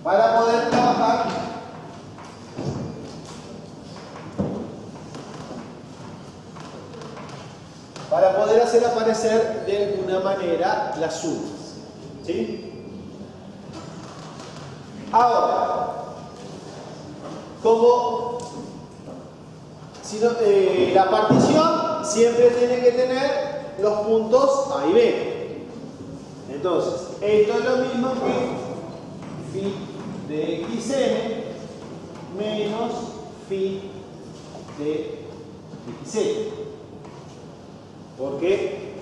para poder trabajar para poder hacer aparecer de alguna manera las sumas. ¿Sí? Ahora, como si no, la partición siempre tiene que tener los puntos A y B. Entonces, esto es lo mismo que phi de xn menos phi de xn. Porque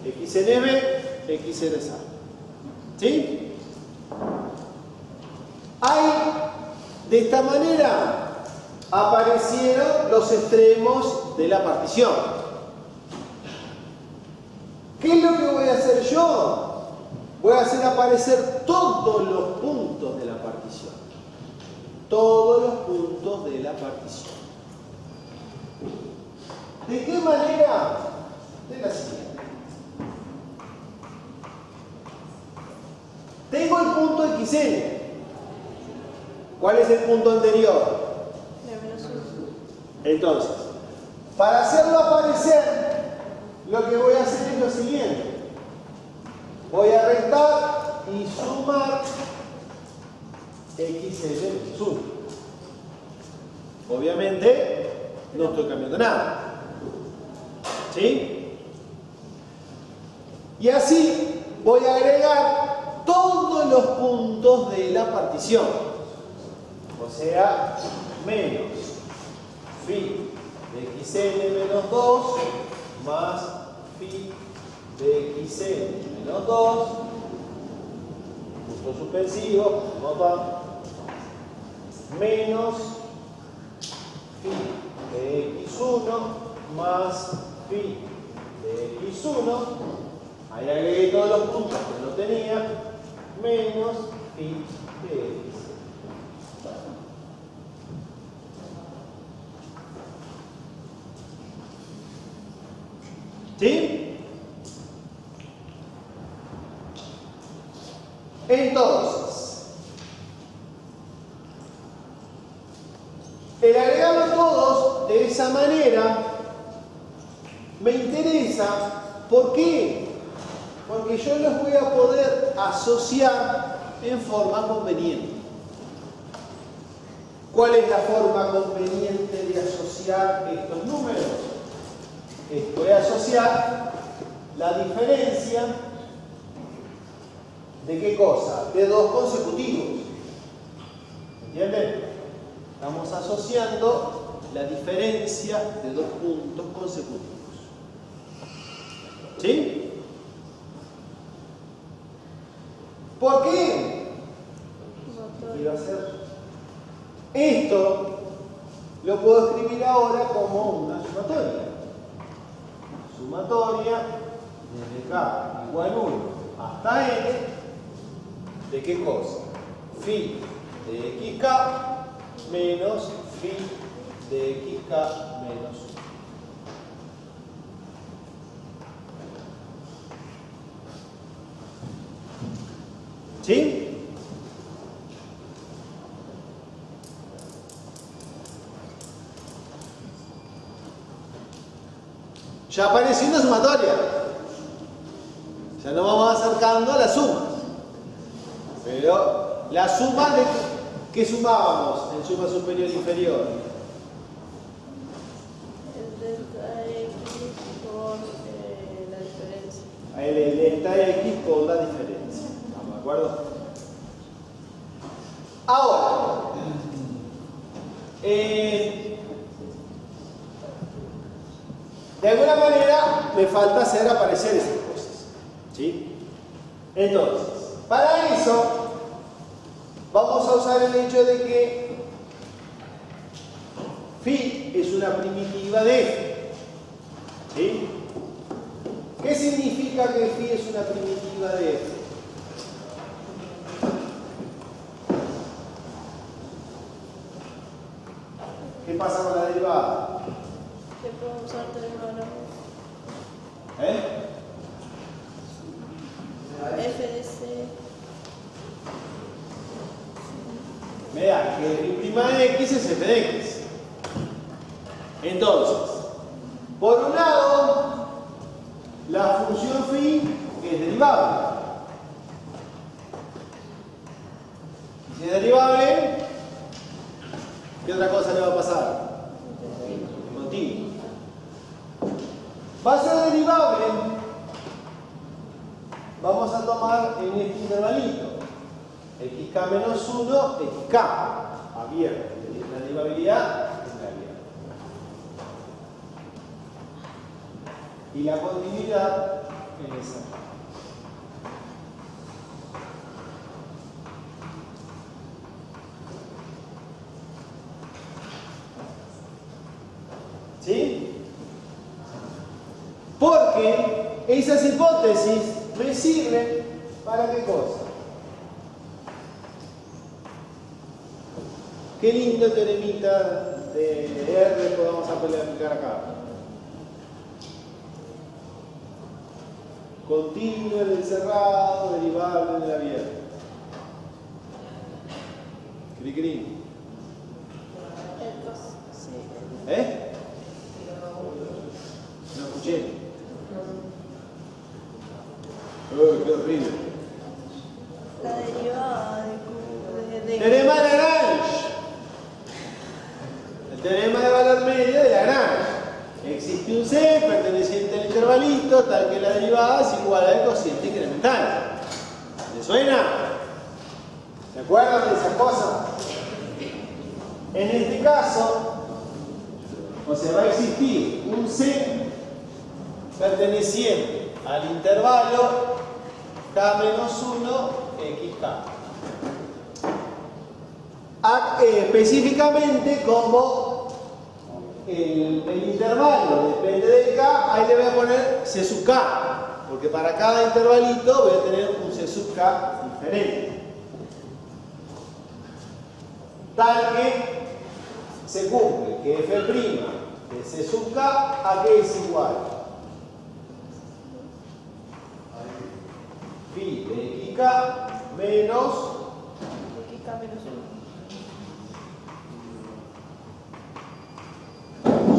xn es b, xn es a. ¿Sí? Ahí, de esta manera, aparecieron los extremos de la partición. ¿Qué es lo que voy a hacer yo? Voy a hacer aparecer todos los puntos de la partición. Todos los puntos de la partición. ¿De qué manera? De la siguiente. Tengo el punto xn. ¿Cuál es el punto anterior? Entonces, para hacerlo aparecer, lo que voy a hacer es lo siguiente. Voy a restar y sumar xn menos 1. Obviamente, no estoy cambiando nada. ¿Sí? Y así voy a agregar todos los puntos de la partición. O sea, menos phi de xn menos 2 más phi de xn menos 2, punto suspensivo, nota, menos phi de x1 más phi de x1, ahí agregué todos los puntos que no tenía, menos phi de x. ¿Sí? Entonces, el agregarlo todos de esa manera me interesa. ¿Por qué? Porque yo los voy a poder asociar en forma conveniente. ¿Cuál es la forma conveniente de asociar estos números? Voy a asociar la diferencia de ¿qué cosa? De dos consecutivos. ¿Entienden? Estamos asociando la diferencia de dos puntos consecutivos. ¿Sí? ¿Por qué? Quiero hacer esto, lo puedo escribir ahora como una sumatoria. Sumatoria desde k igual 1 hasta n, ¿de qué cosa? Phi de xk menos phi de xk menos 1. ¿Sí? Ya apareció una sumatoria. Ya nos vamos acercando a la suma. Pero la suma de ¿qué sumábamos en suma superior e inferior? El delta delta x por la diferencia. ¿Estamos de acuerdo? Ahora, de alguna manera me falta hacer aparecer esas cosas. ¿Sí? Entonces, para eso vamos a usar el hecho de que phi es una primitiva de f. ¿Sí? ¿Qué significa que phi es una primitiva de f? ¿Qué pasa con la derivada? Que puedo usar teorema de f de c. Me da que mi prima de x es f de x. Entonces, por un lado, la función phi es derivable. Si es derivable, ¿qué otra cosa le va a pasar? Continuo. Va a ser derivable. Vamos a tomar en este intervalito xk menos 1, xk abierto. La derivabilidad es la abierta. Y la continuidad en esa. ¿Sí? Porque esas hipótesis me sirven para qué cosa. Qué lindo teoremita de R podemos aplicar acá. Continuo en el cerrado, derivable en el abierto. Cri cri. ¿Eh? No escuché. ¡Uy, qué horrible! La derivada de Teorema de Lagrange. El teorema de valor medio de Lagrange. Existe un C perteneciente al intervalito tal que la derivada es igual al cociente incremental. ¿Le suena? ¿Se acuerdan de esa cosa? En este caso, o sea, va a existir un C perteneciente al intervalo K-1, XK. Específicamente, como el intervalo depende del K, ahí le voy a poner C sub K, porque para cada intervalito voy a tener un C sub K diferente. Tal que se cumple que f' de C sub K a qué es igual. Phi de xk menos xk menos 1.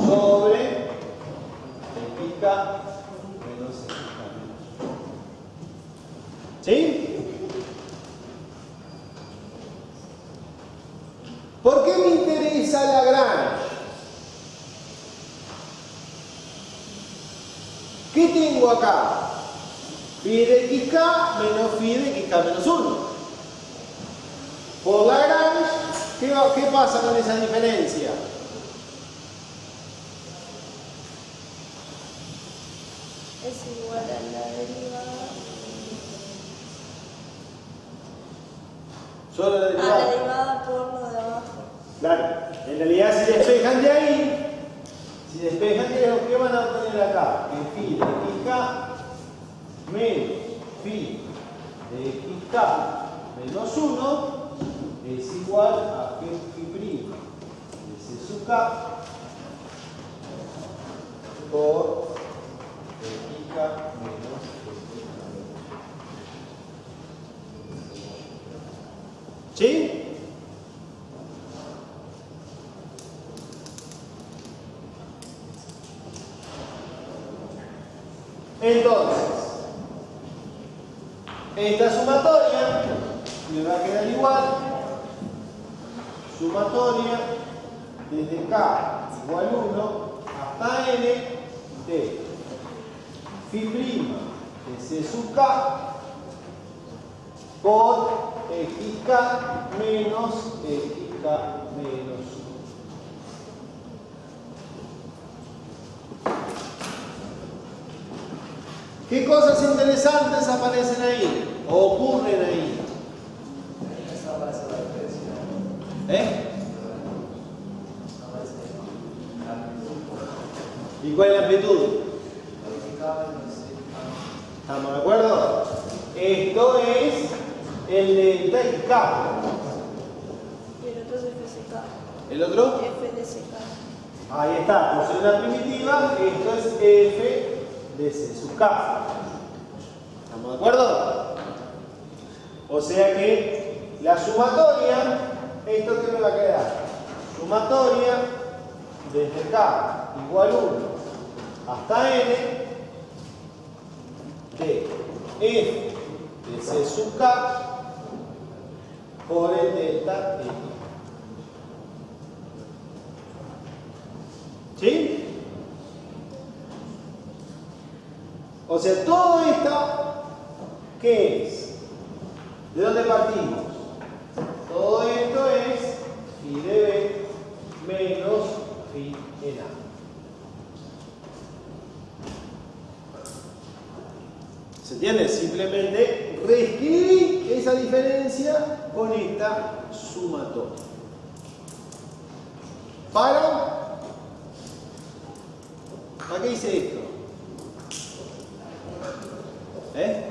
sobre xk menos xk menos 1. ¿Sí? ¿Por qué me interesa Lagrange? ¿Qué tengo acá? Phi de xk menos phi de xk menos 1. Por Lagrange, ¿qué pasa con esa diferencia? Es igual a la derivada. Solo la A derivada. la derivada por lo de abajo. Claro, en realidad si despejan de ahí, ¿qué van a obtener acá? Que phi de xk menos phi de xk menos 1 es igual a que phi' de C sub k por xk menos xk. ¿Sí? Entonces, esta sumatoria me va a quedar igual. Sumatoria desde K igual 1 hasta N de phi' de C sub K por XK menos XK menos 1. ¿Qué cosas interesantes aparecen ahí? ¿O ocurren ahí? ¿Eh? ¿Y cuál es la amplitud? ¿Estamos de acuerdo? Esto es el delta XK. Y el otro es FCK. ¿El otro? F de CK. Ahí está, por ser una primitiva, esto es F de C sub K. ¿Estamos de acuerdo? O sea que la sumatoria, ¿esto qué me va a quedar? Sumatoria desde K igual 1 hasta N de F de C sub K por el delta X. ¿Sí? O sea, todo esto, ¿qué es? ¿De dónde partimos? Todo esto es phi de B menos phi en A. ¿Se entiende? Simplemente reescribí esa diferencia con esta sumatoria. ¿Para? ¿Para qué hice esto? ¿Eh?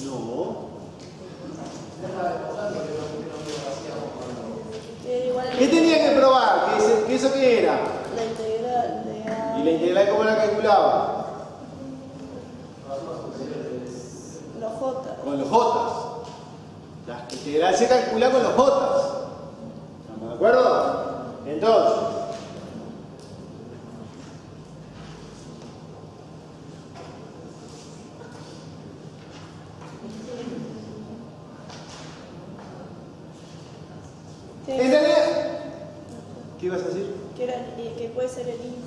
No. ¿Qué tenía que probar? ¿Qué eso qué era? La integral de A. ¿Y la integral cómo la calculaba? Los J. Con los J. La integral se calcula con los J. ¿Estamos de acuerdo? Entonces, en realidad, ¿qué ibas a decir? Que puede ser el ínfimo.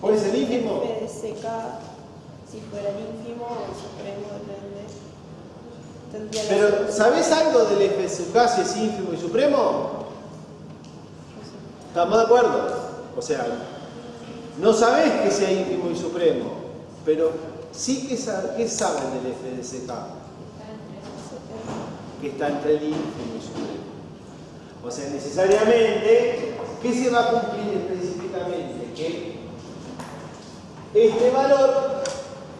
¿Puede ser el ínfimo? F de CK, si fuera el ínfimo o el supremo, depende. Tendría Pero, ¿sabés algo del F sub K si es ínfimo y supremo? ¿Estamos de acuerdo? O sea, no sabés que sea ínfimo y supremo, pero sí que saben del F de CK, que está entre el ínfimo y supremo. O sea, necesariamente, ¿qué se va a cumplir específicamente? Que este valor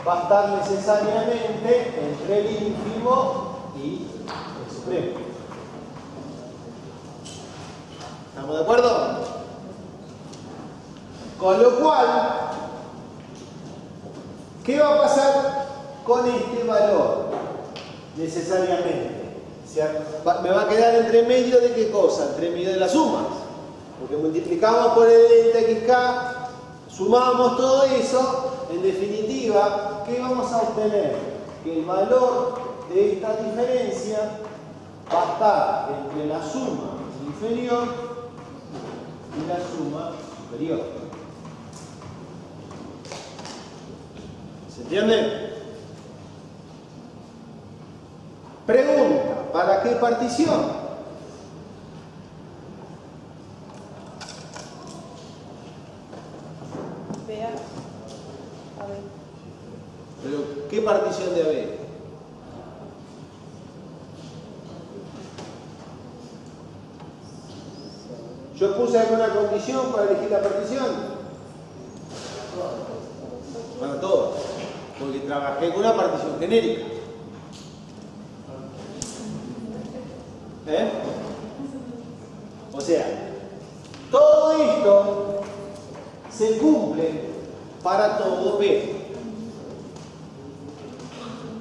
va a estar necesariamente entre el ínfimo y el supremo. ¿Estamos de acuerdo? Con lo cual, ¿qué va a pasar con este valor? Necesariamente. O sea, me va a quedar entre medio de qué cosa? Entre medio de las sumas. Porque multiplicamos por el delta XK, sumamos todo eso, en definitiva, ¿qué vamos a obtener? Que el valor de esta diferencia va a estar entre la suma inferior y la suma superior. ¿Se entiende? Pregunta, ¿para qué partición? BA. A ver. ¿Pero qué partición de AB? ¿Yo puse alguna condición para elegir la partición? Para todos. Porque trabajé con una partición genérica. ¿Eh? O sea, todo esto se cumple para todo B.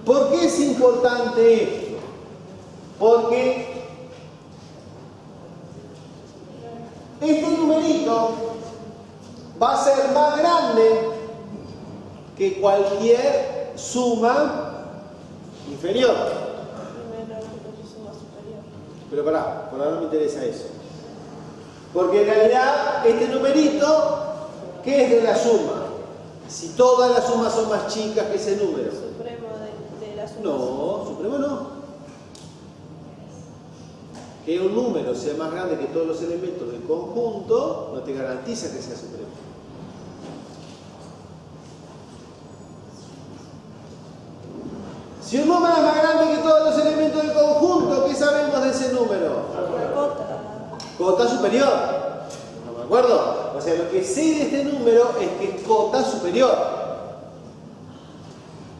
¿Por qué es importante esto? Porque este numerito va a ser más grande que cualquier suma inferior. Primero suma superior. Pero pará, por ahora no me interesa eso. Porque en realidad este numerito, ¿qué es de la suma? si todas las sumas son más chicas que ese número. Supremo de la suma. No, supremo no. Que un número sea más grande que todos los elementos del conjunto no te garantiza que sea supremo. Si un número es más grande que todos los elementos del conjunto, ¿qué sabemos de ese número? La cota. Cota superior. ¿No me acuerdo? O sea, lo que sé de este número es que es cota superior.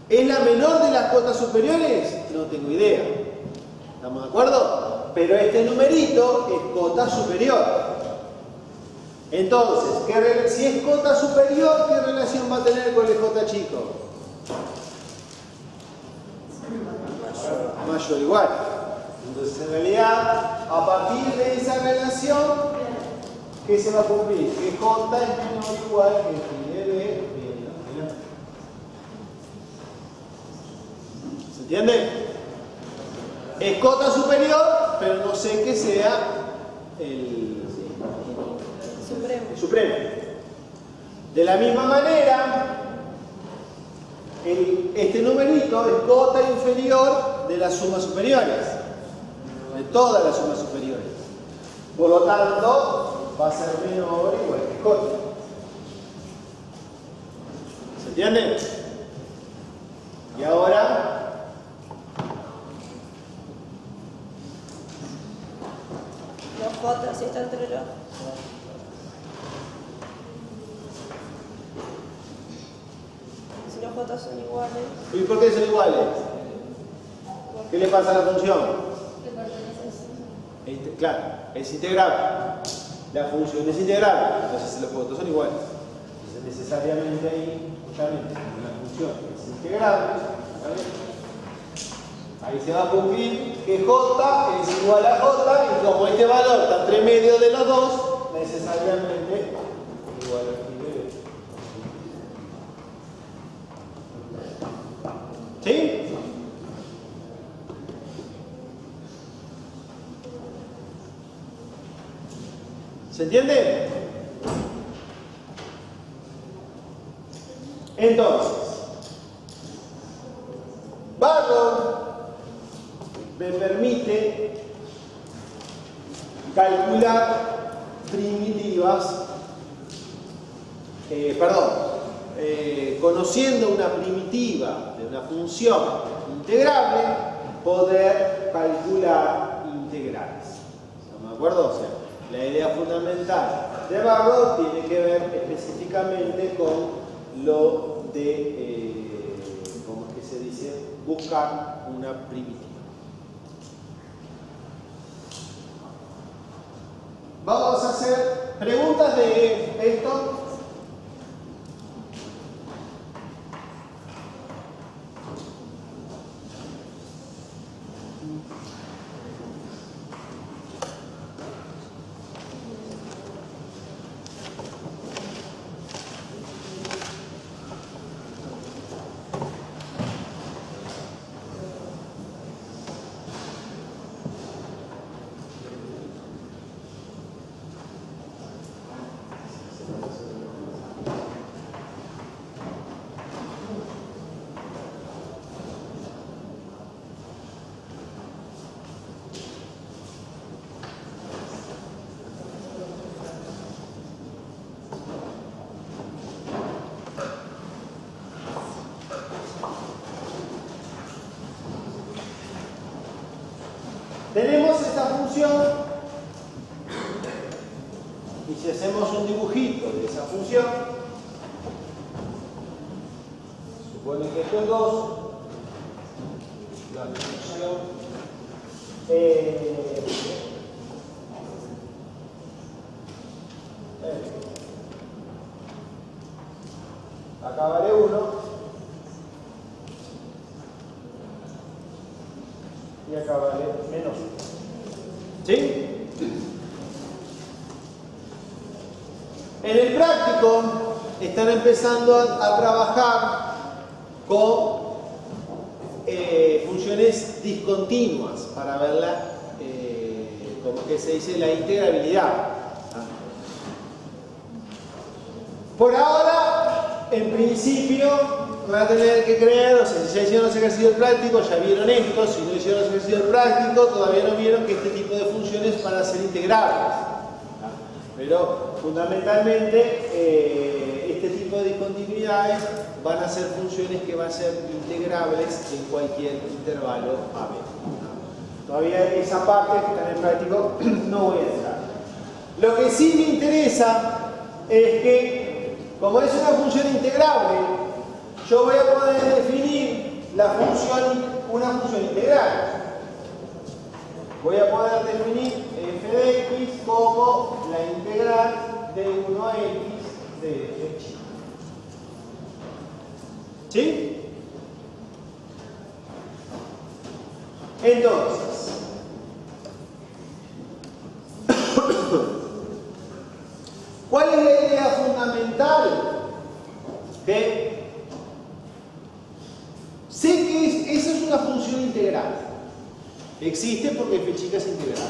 ¿Es la menor de las cotas superiores? No tengo idea. ¿Estamos de acuerdo? Pero este numerito es cota superior. Entonces, si es cota superior, ¿qué relación va a tener con el j chico? Mayor o igual. Entonces, en realidad, a partir de esa relación, ¿qué se va a cumplir? Que j es menor o igual que phi de b. ¿Se entiende? Es cota superior, pero no sé que sea el supremo. De la misma manera, este numerito es cota inferior de las sumas superiores, de todas las sumas superiores. Por lo tanto, va a ser menor o igual que cota. ¿Se entiende? Y ahora, Los J, si está entre los. Si los J son iguales. ¿y por qué son iguales? ¿Qué le pasa a la función? Claro, es integrable. La función es integrable, entonces los J son iguales. Entonces necesariamente ahí, justamente, la función es integrable, ahí se va a cumplir que J es igual a J, y como este valor está entre medio de los dos, necesariamente igual a phi de b. ¿Sí? ¿Se entiende? Entonces, Barrow me permite calcular primitivas, conociendo una primitiva de una función integrable, poder calcular integrales. ¿No me acuerdo? O sea, la idea fundamental de Barrow tiene que ver específicamente con lo de, ¿cómo es que se dice? Buscar una primitiva. Vamos a hacer preguntas de esto. Tenemos esta función y si hacemos un dibujito de esa función, supone que esto es 2, la función acá vale 1 y acá vale menos 1. ¿Sí? En el práctico están empezando a trabajar con funciones discontinuas para ver como que se dice, la integrabilidad. Por ahora en principio van a tener que creer, o sea, si ya hicieron los ejercicios prácticos, ya vieron esto, si no hicieron los ejercicios prácticos, todavía no vieron que este tipo de funciones van a ser integrables. Pero fundamentalmente este tipo de discontinuidades van a ser funciones que van a ser integrables en cualquier intervalo AB. Todavía esa parte que está en el práctico no voy a entrar. Lo que sí me interesa es que, como es una función integrable, yo voy a poder definir una función integral. Voy a poder definir f de x como la integral de 1 a x de f chico. ¿Sí? Entonces, ¿cuál es la idea fundamental? Que sé que esa es una función integral. Existe porque f chica es integral.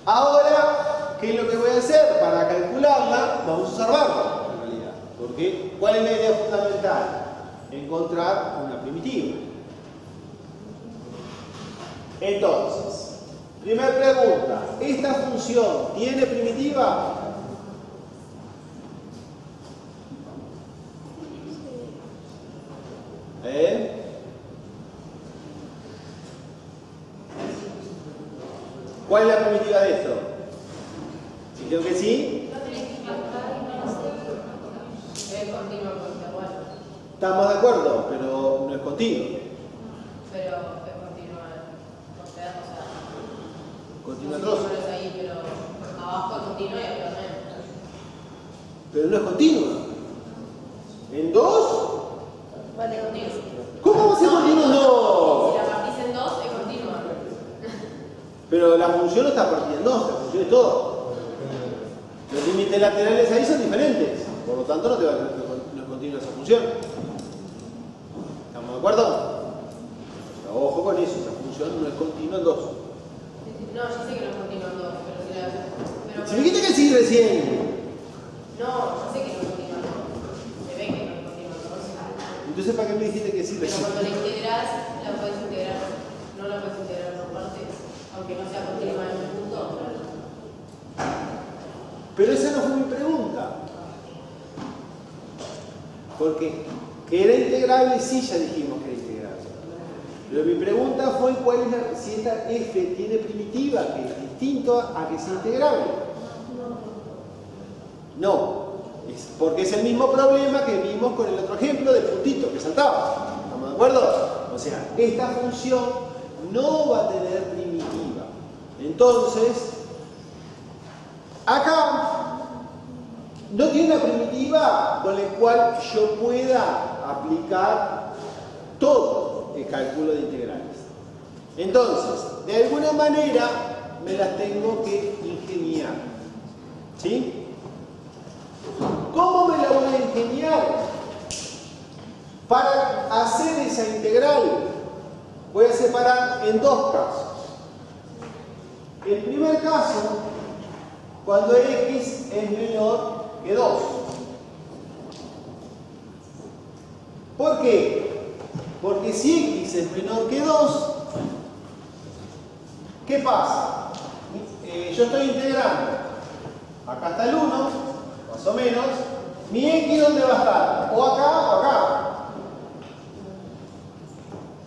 Ahora, ¿qué es lo que voy a hacer? Para calcularla, vamos a observarla en realidad. Porque, ¿cuál es la idea fundamental? Encontrar una primitiva. Entonces, primera pregunta, ¿esta función tiene primitiva? ¿Cuál es la primitiva de esto? Si creo que sí. Es continuo con intervalo. Estamos de acuerdo, pero no es continuo. Pero es continua. O sea, Continua no sé trozo. si pones ahí, pero abajo es continua y arriba también. Pero no es continua. ¿En 2? Vale, Continua. ¿Cómo va a ser continuo? Si No. la partís en 2 es continua. Pero la función no está partida en 2, la función es todo. Los límites laterales ahí son diferentes. Por lo tanto, no es continua esa función. ¿Estamos de acuerdo? O sea, ojo con eso, esa función no es continua en 2. No, yo sé que no es continua en 2, pero si la. Pero Si me dijiste que sí recién. no, yo sé que no es continua en 2. Se ve que no es continua en 2. Entonces, ¿para qué me dijiste que sí Pero recién? cuando la integras, la puedes integrar. No la puedes integrar por partes, aunque no sea continua en un punto. Pero esa no fue mi pregunta. Porque que era integrable, sí, ya dijimos que era integrable. Pero mi pregunta fue si esta f tiene primitiva, que es distinto a que sea integrable. No. Porque es el mismo problema que vimos con el otro ejemplo del puntito que saltaba. ¿Estamos de acuerdo? O sea, esta función no va a tener primitiva. Entonces, acá no tiene una primitiva con la cual yo pueda aplicar todo el cálculo de integrales. Entonces, de alguna manera me las tengo que ingeniar. ¿Sí? ¿Cómo me la voy a ingeniar? Para hacer esa integral voy a separar en dos casos. El primer caso, cuando x es menor que 2. ¿Por qué? Porque si x es menor que 2, ¿qué pasa? Yo estoy integrando. Acá está el 1, más o menos. ¿Mi x dónde va a estar? O acá o acá.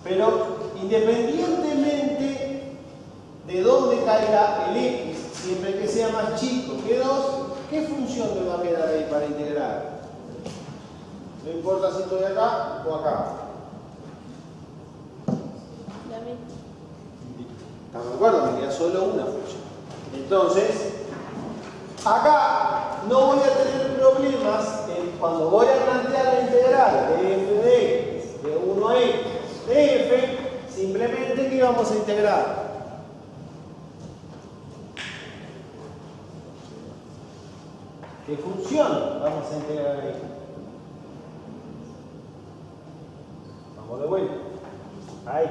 Pero independientemente de dónde caiga el x, siempre que sea más chico que 2, ¿qué función me va a quedar ahí para integrar? No importa si estoy acá o acá. La misma. ¿Estamos de acuerdo? Me queda solo una función. Entonces, acá no voy a tener problemas cuando voy a plantear la integral de f de x, de 1 a x, de f, simplemente que vamos a integrar. ¿Qué función vamos a integrar ahí? Vamos de vuelta. Ahí.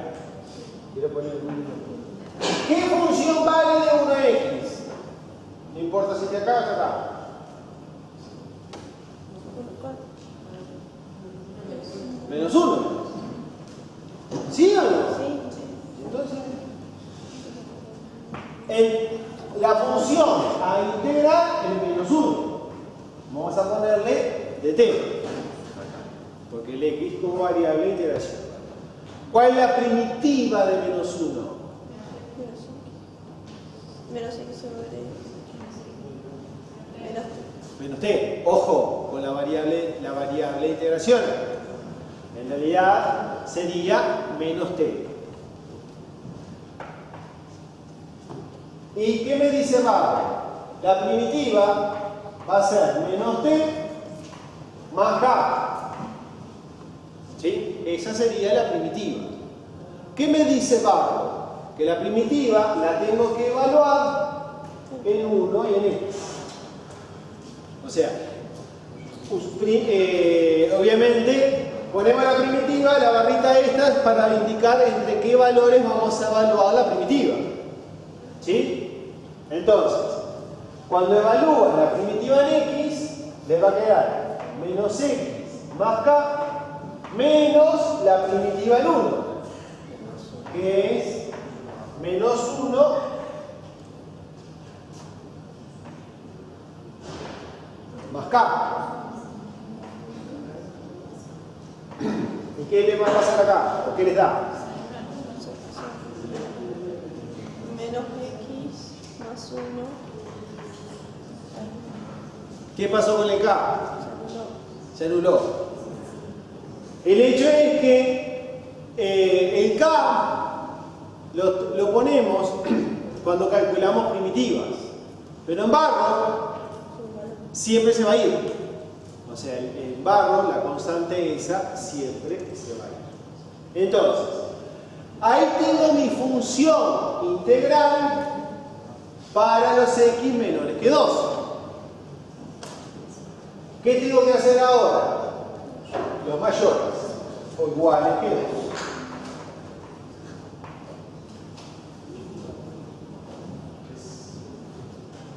Quiero poner un... ¿Qué función vale de 1 a x? No importa si está acá o está acá. la función a integrar es menos 1. Vamos a ponerle dt, porque el x como variable de integración. ¿Cuál es la primitiva de menos 1? Menos x sobre menos Menos t. Ojo con la variable de integración. En realidad sería menos t. ¿Y qué me dice Barro? La primitiva va a ser menos t más k. ¿Sí? Esa sería la primitiva. ¿Qué me dice Barro? Que la primitiva la tengo que evaluar en 1 y en x. O sea, obviamente ponemos la primitiva, la barrita esta es para indicar entre qué valores vamos a evaluar la primitiva. ¿Sí? Entonces, cuando evalúan la primitiva en x, les va a quedar menos x más k menos la primitiva en 1, que es menos 1 más k. ¿Y qué le va a pasar acá? ¿O qué les da? menos x más 1. ¿Qué pasó con el k? No. Se anuló. El hecho es que el k lo ponemos cuando calculamos primitivas, pero en Barro siempre se va a ir. O sea, en Barro la constante esa siempre se va a ir. Entonces, ahí tengo mi función integral para los x menores que 2. ¿Qué tengo que hacer ahora? Los mayores o iguales que 2.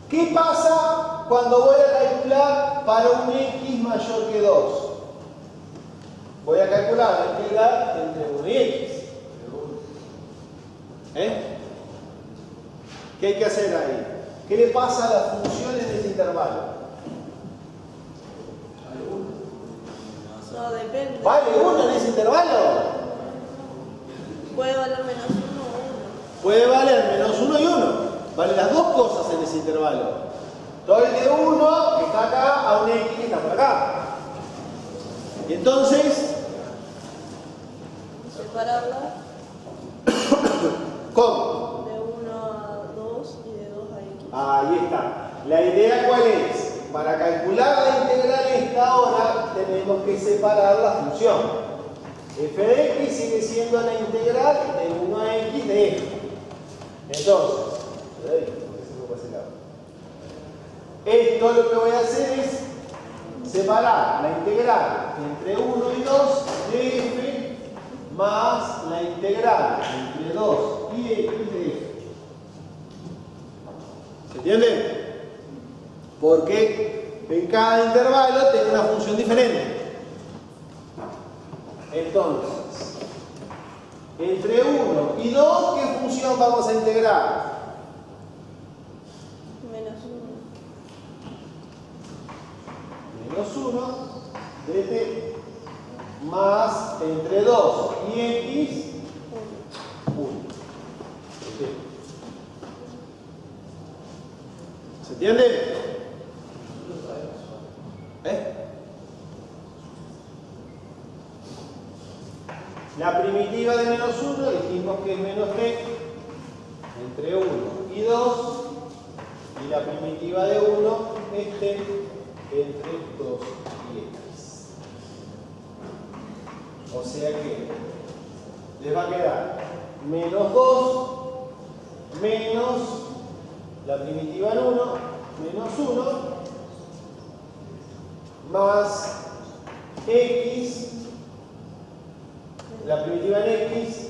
¿Qué pasa cuando voy a calcular para un x mayor que 2? Voy a calcular la integral entre 1 y x. ¿Qué hay que hacer ahí? ¿Qué le pasa a la función en ese intervalo? No, depende. ¿Vale 1 en ese intervalo? Puede valer menos 1 o 1. Puede valer menos 1 y 1. Vale las dos cosas en ese intervalo. Doy de 1 que está acá a un x que está por acá. Y entonces, Separarla ¿cómo? de 1 a 2 y de 2 a x. Ahí está. La idea ¿cuál es? Para calcular la integral esta ahora tenemos que separar la función. F de x sigue siendo la integral de 1 a x de f. Entonces, esto lo que voy a hacer es separar la integral entre 1 y 2 de f más la integral entre 2 y x de f. ¿Se entiende? Porque en cada intervalo tengo una función diferente. Entonces, entre 1 y 2, ¿qué función vamos a integrar? Menos 1. Menos 1 de t más entre 2 y x 1. ¿Se entiende? La primitiva de menos 1 dijimos que es menos t entre 1 y 2, y la primitiva de 1 es t entre 2 y x. O sea que les va a quedar menos 2 menos la primitiva en 1 menos 1 más x, la primitiva en x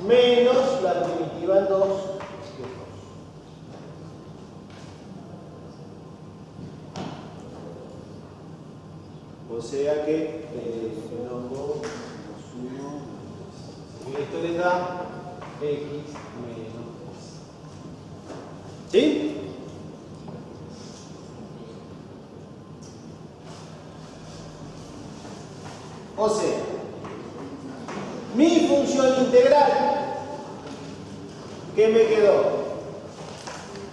menos la primitiva en 2. O sea que menos 2 menos 1, y esto les da x menos 2. ¿Sí? O sea, mi función integral, ¿qué me quedó?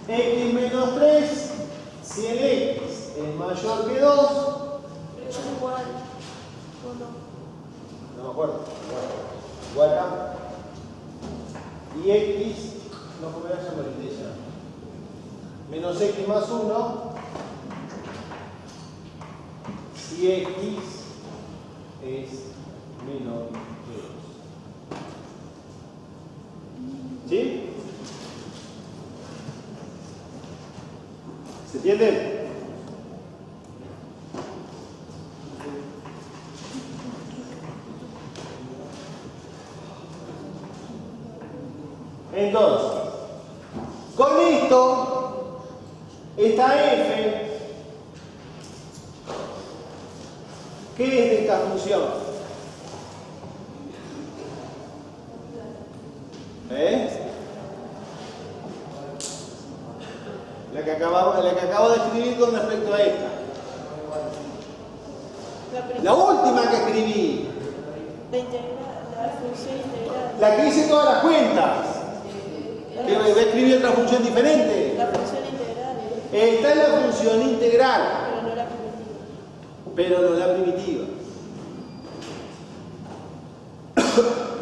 X menos 3, si el X es mayor que 2, Pero es igual. ¿O no? no me acuerdo, igual acá, y X, no comerá ya menos X más 1, si X es menor que 2. ¿Sí? ¿Se entiende? Entonces, con esto, esta f, ¿qué es de esta función? La que acabo de escribir con respecto a esta. La última que escribí. La función integral. La que hice todas las cuentas. Que voy a escribir otra función diferente. La función integral. Esta es la función integral. Pero no la primitiva. Pero no la primitiva.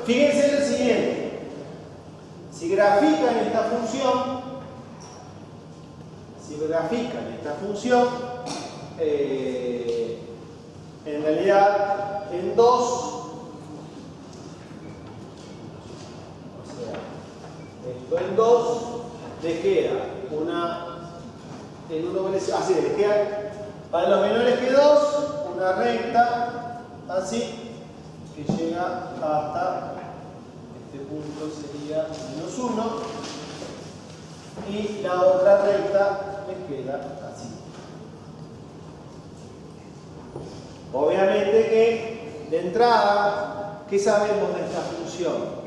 Fíjense en lo siguiente. Si grafican esta función, en realidad en 2, o sea, esto en 2 les queda así les queda para los menores que 2 una recta así que llega hasta este punto, sería menos 1, y la otra recta les queda así. Obviamente que de entrada, ¿qué sabemos de esta función?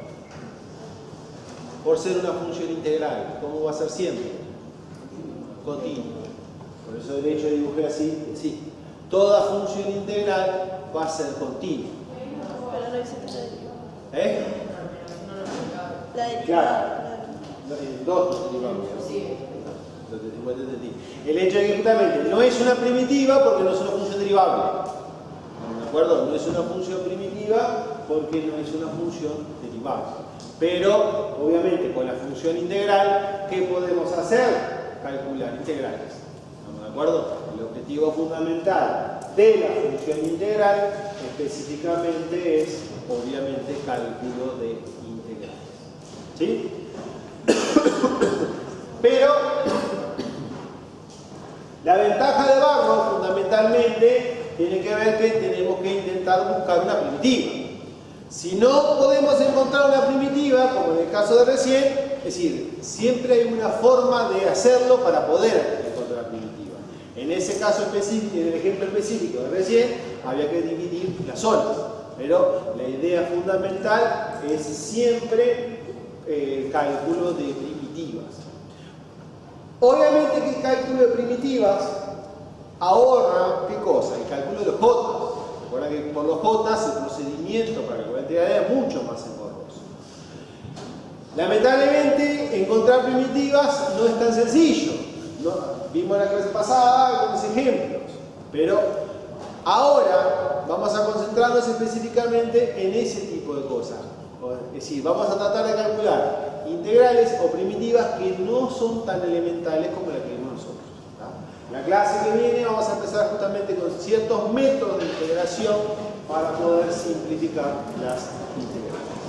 Por ser una función integral, ¿cómo va a ser siempre? Continua. Por eso de hecho dibujé así, sí. Toda función integral va a ser continua. Pero no existe la derivada. La derivada. Claro. En 2 derivamos. El hecho de que justamente no es una primitiva porque no es una función derivable. ¿De acuerdo? No es una función primitiva porque no es una función derivable. Pero, obviamente, con la función integral, ¿qué podemos hacer? Calcular integrales. ¿Estamos de acuerdo? El objetivo fundamental de la función integral específicamente es, obviamente, cálculo de integrales. ¿Sí? Pero la ventaja de Barrow fundamentalmente tiene que ver que tenemos que intentar buscar una primitiva. Si no podemos encontrar una primitiva, como en el caso de recién, es decir, siempre hay una forma de hacerlo para poder encontrar primitiva. En ese caso específico, en el ejemplo específico de recién, había que dividir las zonas. Pero la idea fundamental es siempre cálculo de primitivas. Obviamente que el cálculo de primitivas ahorra, ¿qué cosa? El cálculo de los J. Recuerda que por los J el procedimiento para calcular la integral es mucho más engorroso. Lamentablemente, encontrar primitivas no es tan sencillo. Vimos en la clase pasada algunos ejemplos, pero ahora vamos a concentrarnos específicamente en ese tipo de cosas. Es decir, vamos a tratar de calcular integrales o primitivas que no son tan elementales como la que vimos nosotros. En la clase que viene vamos a empezar justamente con ciertos métodos de integración para poder simplificar las integrales.